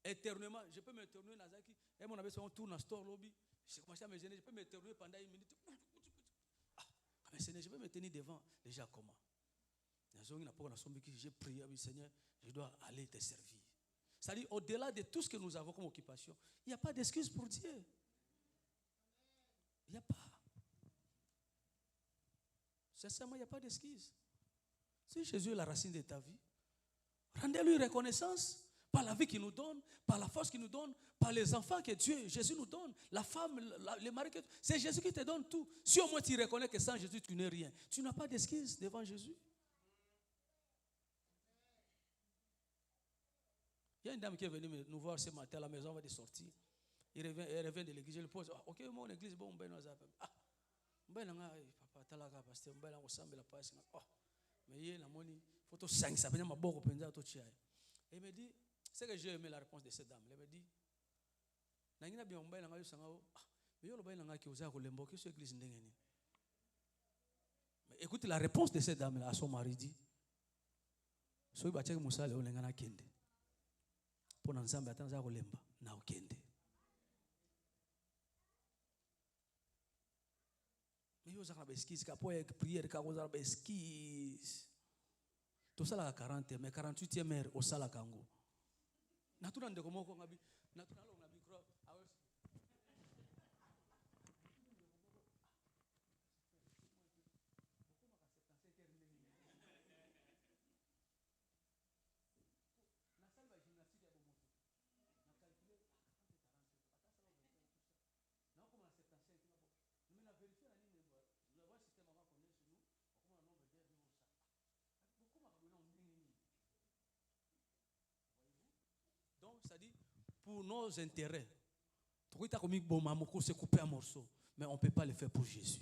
Éternuement, je peux m'éternuer dans Zaki. Et mon avis, on tourne dans le store lobby. J'ai commencé à me gêner. Je peux m'éternuer pendant une minute. Mais Seigneur, je vais me tenir devant. Déjà comment? J'ai prié, Seigneur, je dois aller te servir. C'est-à-dire, au-delà de tout ce que nous avons comme occupation, il n'y a pas d'excuse pour Dieu. Il n'y a pas. Sincèrement, il n'y a pas d'excuse. Si Jésus est la racine de ta vie, rendez-lui reconnaissance par la vie qu'il nous donne, par la force qu'il nous donne, par les enfants que Dieu, Jésus nous donne, la femme, les maris. C'est Jésus qui te donne tout. Si au moins tu reconnais que sans Jésus, tu n'es rien, tu n'as pas d'excuse devant Jésus. Il y a une dame qui est venue nous voir ce matin à la maison, on va de sortir. Elle revient de l'église, je lui pose, ok, mon église, bon, ben, ah, ben, papa, talaga, pasteur, ben, on semble la passe. Oh, mais il y a une monnaie, faut tout 5, ça veut dire ma boque au penza, tout chien. Et il me dit, c'est que j'ai aimé la réponse de cette dame. Elle me dit, Nangina bien, on ben, on a eu ça, ah, mais il y a le ben, on a qui osé à Colembo, qui est l'église n'engagé. Mais écoutez la réponse de cette dame là à son mari dit, soy bachek Moussa le on kende. Pour n'ensemble attendre à Colemba, na okende. Mais il y a des esquisses, après prière, il y a des esquisses. Tout ça là 40, mais 48e heure au sala kango. Naturellement de comment on a vu, naturellement on a vu quoi? Donc, ça dit, pour nos intérêts, tu as commis bon maman, c'est coupé en morceaux, mais on ne peut pas le faire pour Jésus.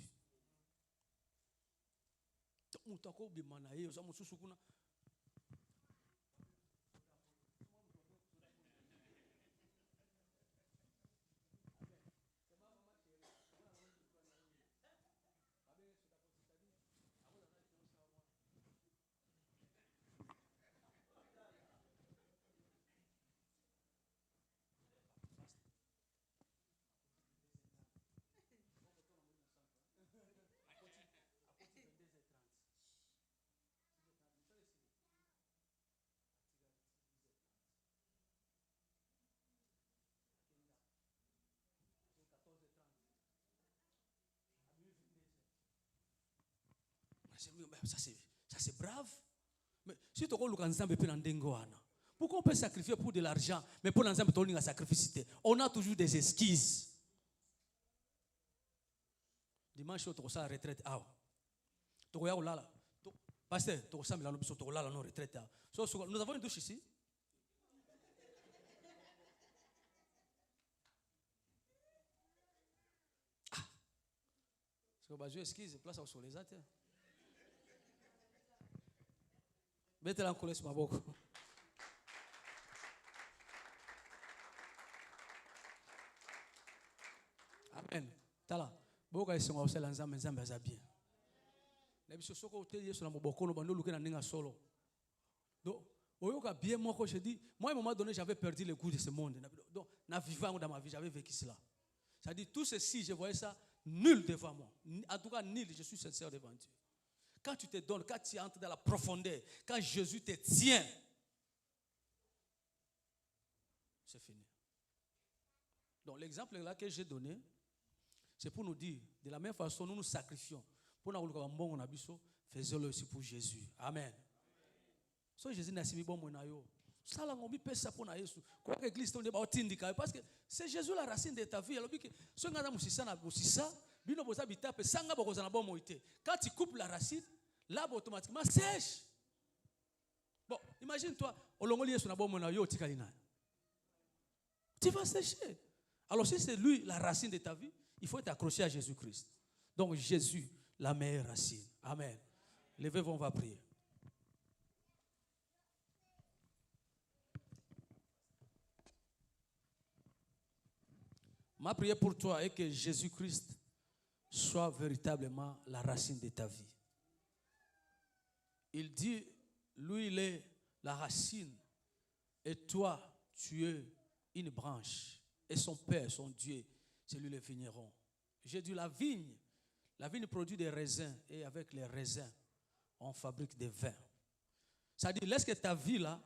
Ça c'est brave. Mais si tu as ensemble pourquoi on peut sacrifier pour de l'argent, mais pour l'ensemble on a sacrifié. On a toujours des esquisses. Dimanche tu as retraite tu as là. Pasteur, tu as là non retraite. Nous avons une douche ici. Parce que je esquisse place au soleil. Mettez-la en colère sur ma boque. Amen. Tala. Boka isonga osela nzambe nzambe aza bien. Na biso soko oteli yeso na moboko no bando luke na ninga solo. Donc oyoka bien moi quand je dis moi à un moment donné j'avais perdu le goût de ce monde. Donc na vivant dans ma vie j'avais vécu cela. Ça dit tout ceci je voyais ça nul devant moi. En tout cas nul, je suis sincère devant Dieu. Quand tu te donnes, quand tu entres dans la profondeur, quand Jésus te tient, c'est fini. Donc l'exemple là que j'ai donné, c'est pour nous dire, de la même façon, nous nous sacrifions. Pour nous dire, faisons-le aussi pour Jésus. Amen. So Jésus n'a pas bon monayo. Ça là on peut faire ça pour nous. Quoi que l'église tombe pas tindika parce que c'est Jésus la racine de ta vie. Alors que ce ngana musisa na musisa, bino boza bitape sanga bokoza na bon moité. Quand tu coupes la racine, l'arbre automatiquement sèche. Bon, imagine-toi, olongoli yesu na bon monayo tikalina. Tu vas sécher. Alors si c'est lui la racine de ta vie, il faut être accroché à Jésus-Christ. Donc Jésus, la meilleure racine. Amen. Levez-vous, on va prier. Ma prière pour toi est que Jésus-Christ soit véritablement la racine de ta vie. Il dit, lui, il est la racine et toi, tu es une branche. Et son Père, son Dieu, c'est lui le vigneron. J'ai dit la vigne produit des raisins et avec les raisins, on fabrique des vins. Ça dit, laisse que ta vie là,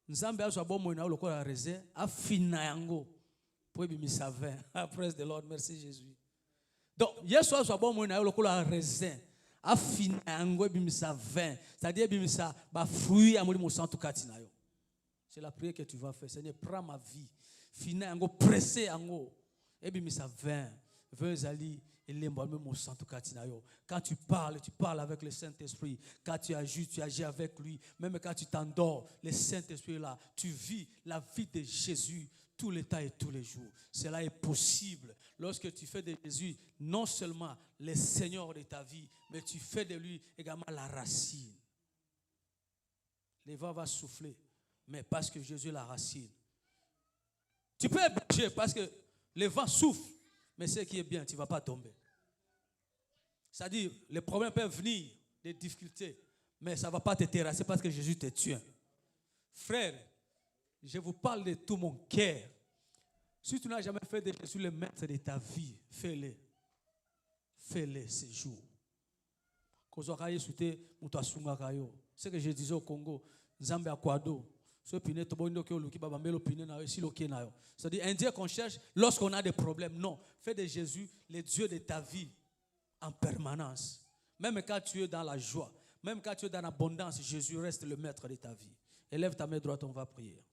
Nzambe a soit bon moyen le corps à raisin, a fina yango pour bimisa vin. Praise the Lord, merci Jésus. Donc, hier soir soit bon moyen le corps à raisin, a fina yango bimisa vin. C'est-à-dire bimisa ba fruit amoli mo santu katina yo. C'est la prière que tu vas faire. Seigneur, prends ma vie, fina yango pressé yango et bimisa vin. Vin zali. Quand tu parles avec le Saint-Esprit. Quand tu agis avec lui. Même quand tu t'endors, le Saint-Esprit est là. Tu vis la vie de Jésus tous les temps et tous les jours. Cela est possible lorsque tu fais de Jésus non seulement le Seigneur de ta vie, mais tu fais de lui également la racine. Le vent va souffler, mais parce que Jésus est la racine. Tu peux bouger parce que le vent souffle. Mais ce qui est bien, tu ne vas pas tomber. C'est-à-dire, les problèmes peuvent venir, les difficultés, mais ça ne va pas te terrasser parce que Jésus te tient. Frère, je vous parle de tout mon cœur. Si tu n'as jamais fait de Jésus le maître de ta vie, fais-le. Fais-le ce jour. Ce que je disais au Congo, Nzambe Akwado. C'est-à-dire, un Dieu qu'on cherche lorsqu'on a des problèmes. Non, fais de Jésus le Dieu de ta vie en permanence. Même quand tu es dans la joie, même quand tu es dans l'abondance, Jésus reste le maître de ta vie. Élève ta main droite, on va prier.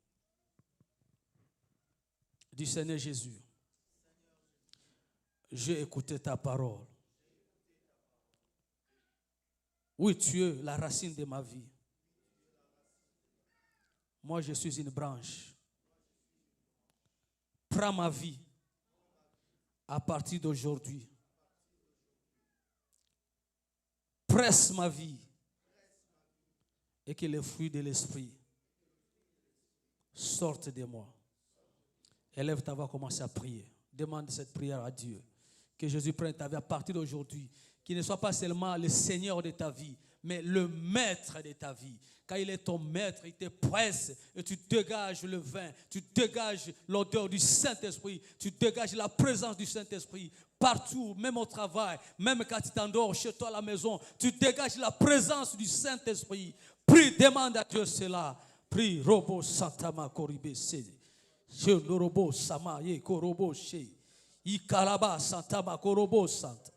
Dis Seigneur Jésus, j'ai écouté ta parole. Oui, tu es la racine de ma vie. Moi, je suis une branche. Prends ma vie à partir d'aujourd'hui. Presse ma vie et que les fruits de l'esprit sortent de moi. Élève ta voix, commence à prier. Demande cette prière à Dieu. Que Jésus prenne ta vie à partir d'aujourd'hui. Qu'il ne soit pas seulement le Seigneur de ta vie, mais le maître de ta vie. Quand il est ton maître, il te presse et tu dégages le vin, tu dégages l'odeur du Saint-Esprit, tu dégages la présence du Saint-Esprit partout, même au travail, même quand tu t'endors chez toi à la maison, tu dégages la présence du Saint-Esprit. Prie, demande à Dieu cela. Prie, Robo Santama Koribe Sede. Je Robo Sama Ye Korobo She. Ikaraba Santama Korobo Sant.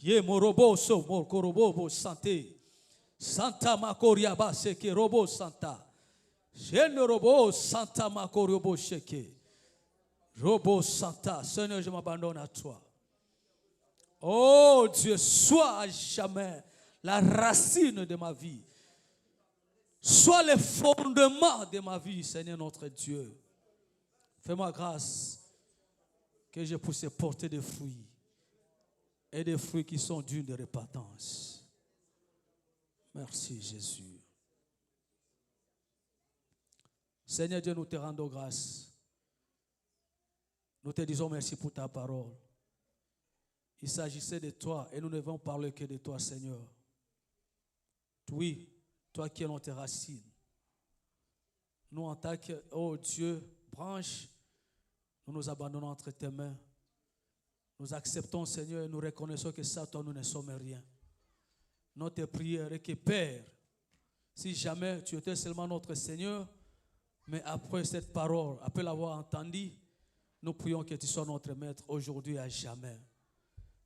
Ye Morobo So Mor Korobo Santé. Santa Makoria Baseke Robo Santa. Gene Robo Santa Makoriobo Sheke. Robo Santa. Seigneur, je m'abandonne à toi. Oh Dieu, sois à jamais la racine de ma vie. Sois le fondement de ma vie, Seigneur notre Dieu. Fais-moi grâce que je puisse porter des fruits. Et des fruits qui sont dignes de repentance. Merci Jésus. Seigneur Dieu, nous te rendons grâce. Nous te disons merci pour ta parole. Il s'agissait de toi et nous ne devons parler que de toi, Seigneur. Oui, toi qui es notre racine. Nous en tant que, oh Dieu, branche, nous nous abandonnons entre tes mains. Nous acceptons, Seigneur, et nous reconnaissons que sans toi, nous ne sommes rien. Notre prière est que, Père, si jamais tu étais seulement notre Seigneur, mais après cette parole, après l'avoir entendue, nous prions que tu sois notre Maître aujourd'hui et à jamais.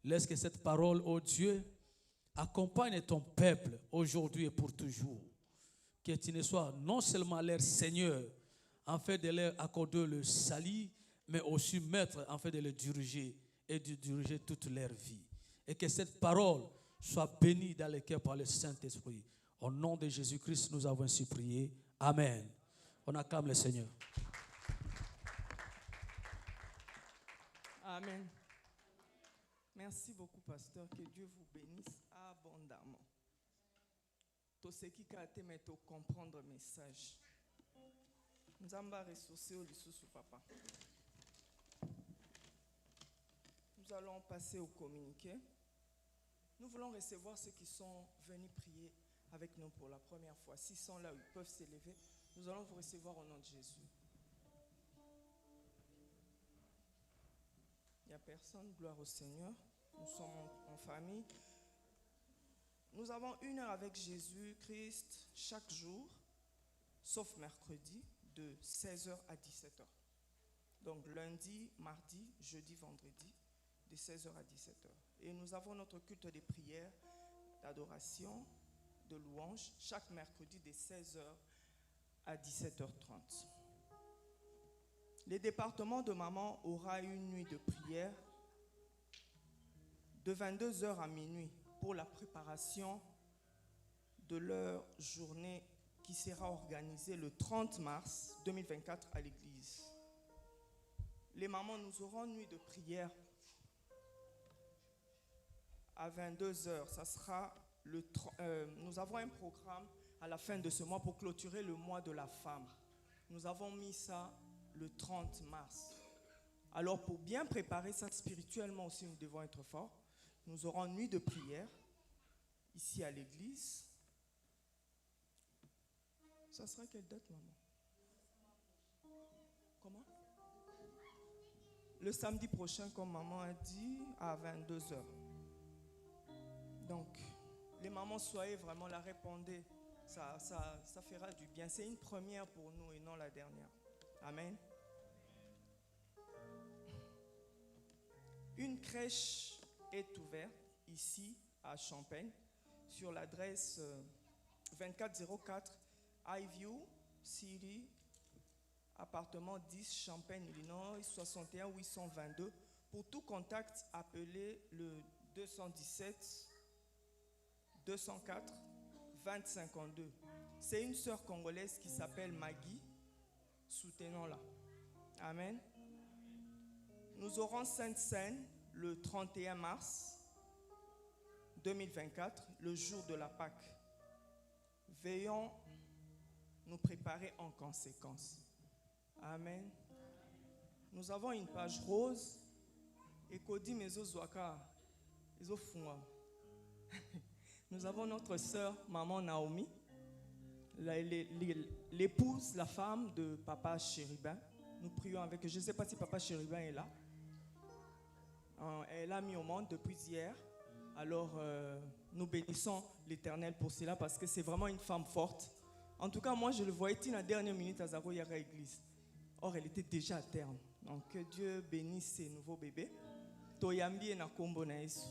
Laisse que cette parole, ô Dieu, accompagne ton peuple aujourd'hui et pour toujours. Que tu ne sois non seulement leur Seigneur, en fait de leur accorder le salut, mais aussi Maître, en fait de les diriger et de diriger toute leur vie. Et que cette parole soit bénie dans les cœurs par le Saint-Esprit. Au nom de Jésus-Christ, nous avons ainsi prié. Amen. On acclame le Seigneur. Amen. Merci beaucoup, pasteur. Que Dieu vous bénisse abondamment. Tout ce qui a été mais comprendre le message. Nous allons ressourcer au papa. Nous allons passer au communiqué. Nous voulons recevoir ceux qui sont venus prier avec nous pour la première fois. S'ils sont là, ils peuvent s'élever. Nous allons vous recevoir au nom de Jésus. Il n'y a personne, gloire au Seigneur. Nous sommes en famille. Nous avons 1 heure avec Jésus-Christ chaque jour, sauf mercredi, de 16h à 17h. Donc lundi, mardi, jeudi, vendredi, de 16h à 17h. Et nous avons notre culte de prière, d'adoration, de louange, chaque mercredi de 16h à 17h30. Le département de maman aura une nuit de prière de 22h à minuit pour la préparation de leur journée qui sera organisée le 30 mars 2024 à l'église. Les mamans, nous aurons une nuit de prière à 22h. Ça sera nous avons un programme à la fin de ce mois pour clôturer le mois de la femme. Nous avons mis ça le 30 mars. Alors pour bien préparer ça spirituellement aussi, nous devons être forts. Nous aurons une nuit de prière ici à l'église. Ça sera quelle date, maman? Comment? Le samedi prochain, comme maman a dit, à 22h. Donc, les mamans, soyez vraiment là, répondez. Ça fera du bien. C'est une première pour nous et non la dernière. Amen. Une crèche est ouverte ici à Champagne sur l'adresse 2404 Highview City, appartement 10 Champagne, Illinois, 61 822. Pour tout contact, appelez le 217 204 2052. C'est une sœur congolaise qui s'appelle Maggie. Soutenons-la. Amen. Nous aurons Sainte Seine le 31 mars 2024, le jour de la Pâque. Veillons nous préparer en conséquence. Amen. Nous avons une page rose. Et Kodi Mezo Zwaka, nous avons notre sœur, maman Naomi, l'épouse, la femme de papa Chérubin. Nous prions avec eux. Je ne sais pas si papa Chérubin est là. Elle a mis au monde depuis hier. Alors, nous bénissons l'Éternel pour cela parce que c'est vraiment une femme forte. En tout cas, moi, je le voyais la dernière minute à Zaro Yara Église. Or, elle était déjà à terme. Donc, que Dieu bénisse ces nouveaux bébés. Toyambi et Nakombo Naïs.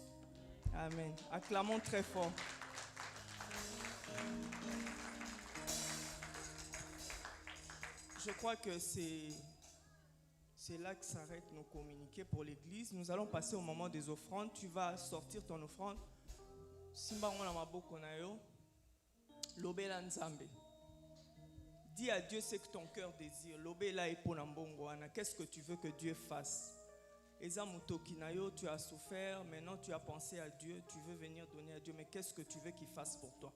Amen. Acclamons très fort. Je crois que c'est là que s'arrêtent nos communiqués pour l'église. Nous allons passer au moment des offrandes. Tu vas sortir ton offrande. Simba on a beaucoup nayo. Lobela nzambe. Dis à Dieu ce que ton cœur désire. Lobela eponambongo ana. Qu'est-ce que tu veux que Dieu fasse? Ezamutokinayo, tu as souffert, maintenant tu as pensé à Dieu, tu veux venir donner à Dieu, mais qu'est-ce que tu veux qu'il fasse pour toi?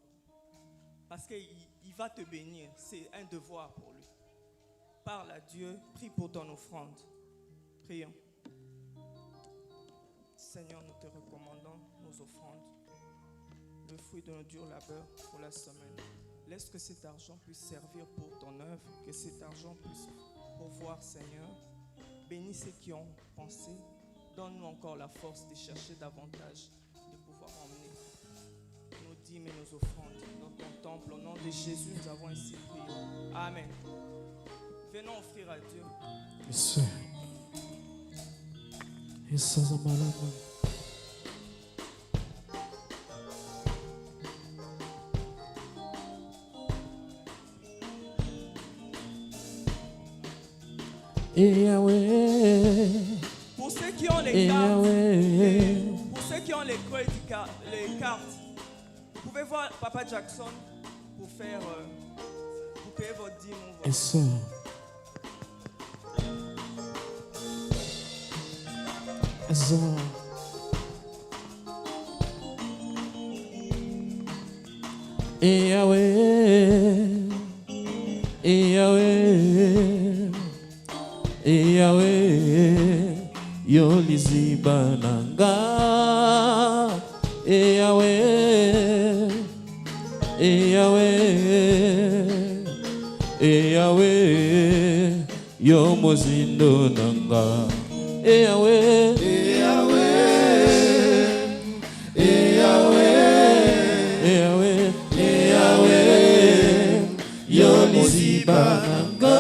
Parce qu'il va te bénir, c'est un devoir pour lui. Parle à Dieu, prie pour ton offrande. Prions. Seigneur, nous te recommandons nos offrandes, le fruit de nos durs labeurs pour la semaine. Laisse que cet argent puisse servir pour ton œuvre, que cet argent puisse pourvoir, Seigneur. Bénis ceux qui ont pensé. Donne-nous encore la force de chercher davantage, de pouvoir emmener nos dîmes et nos offrandes dans ton temple. Au nom de Jésus, nous avons ainsi prié. Amen. Venons offrir à Dieu. Yes, Pour ceux qui ont les cartes, pour ceux qui ont les cartes, vous pouvez voir Papa Jackson pour faire, pour payer votre dîme. Yahweh, yo lizi mozibananga Yahweh Yahweh yo mozindo nanga Yahweh yo mozibananga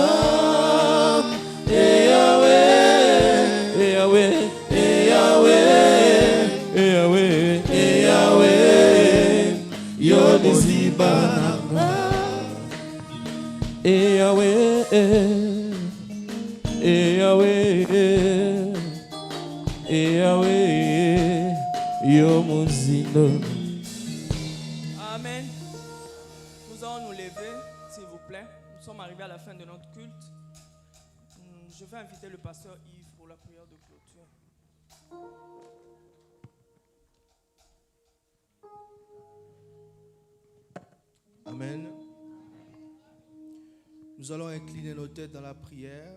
Amen. Nous allons nous lever, s'il vous plaît. Nous sommes arrivés à la fin de notre culte. Je vais inviter le pasteur Yves pour la prière de clôture. Amen. Nous allons incliner nos têtes dans la prière.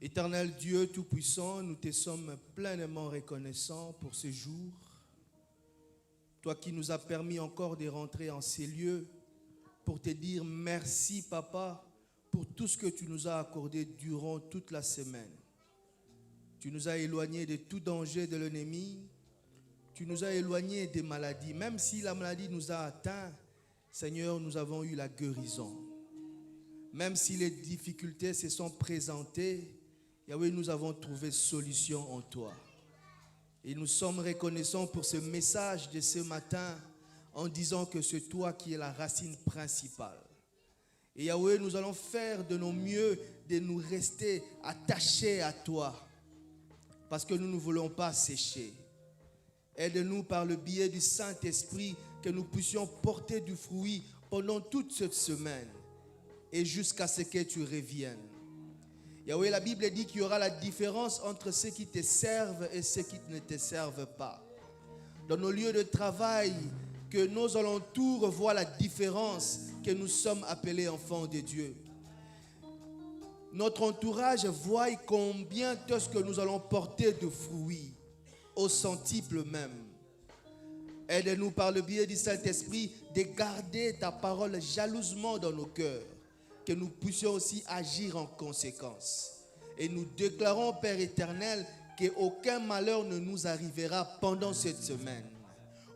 Éternel Dieu Tout-Puissant, nous te sommes pleinement reconnaissants pour ce jour. Toi qui nous as permis encore de rentrer en ces lieux pour te dire merci, Papa, pour tout ce que tu nous as accordé durant toute la semaine. Tu nous as éloignés de tout danger de l'ennemi. Tu nous as éloignés des maladies. Même si la maladie nous a atteints, Seigneur, nous avons eu la guérison. Même si les difficultés se sont présentées, Yahweh, nous avons trouvé solution en toi. Et nous sommes reconnaissants pour ce message de ce matin en disant que c'est toi qui es la racine principale. Et Yahweh, nous allons faire de nos mieux de nous rester attachés à toi parce que nous ne voulons pas sécher. Aide-nous par le biais du Saint-Esprit que nous puissions porter du fruit pendant toute cette semaine et jusqu'à ce que tu reviennes. Yahweh, la Bible dit qu'il y aura la différence entre ceux qui te servent et ceux qui ne te servent pas. Dans nos lieux de travail, que nos alentours voient la différence, que nous sommes appelés enfants de Dieu. Notre entourage voit combien est-ce que nous allons porter de fruits, au centuple même. Aide-nous par le biais du Saint-Esprit de garder ta parole jalousement dans nos cœurs, que nous puissions aussi agir en conséquence. Et nous déclarons, Père éternel, qu'aucun malheur ne nous arrivera pendant cette semaine.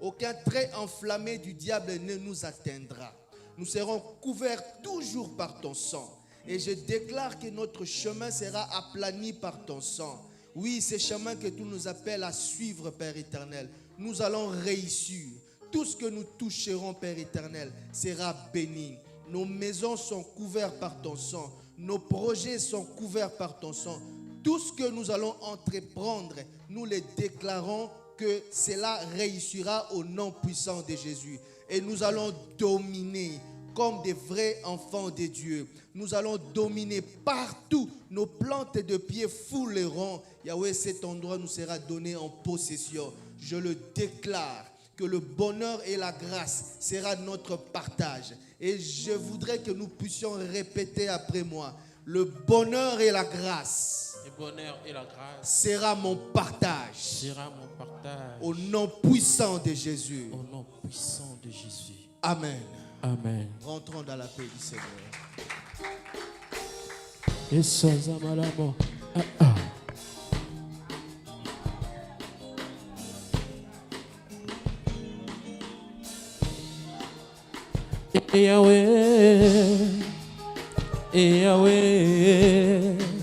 Aucun trait enflammé du diable ne nous atteindra. Nous serons couverts toujours par ton sang. Et je déclare que notre chemin sera aplani par ton sang. Oui, ce chemin que tu nous appelles à suivre, Père éternel, nous allons réussir. Tout ce que nous toucherons, Père éternel, sera béni. Nos maisons sont couvertes par ton sang. Nos projets sont couverts par ton sang. Tout ce que nous allons entreprendre, nous les déclarons que cela réussira au nom puissant de Jésus. Et nous allons dominer comme des vrais enfants de Dieu. Nous allons dominer partout. Nos plantes de pied fouleront. Yahweh, cet endroit nous sera donné en possession. Je le déclare que le bonheur et la grâce sera notre partage. Et je voudrais que nous puissions répéter après moi. Le bonheur et la grâce, le bonheur et la grâce sera mon partage. Sera mon partage. Au nom puissant de Jésus. Au nom puissant de Jésus. Amen. Amen. Rentrons dans la paix du Seigneur. Et sans amalamo. Ah. Yahweh, Yahweh.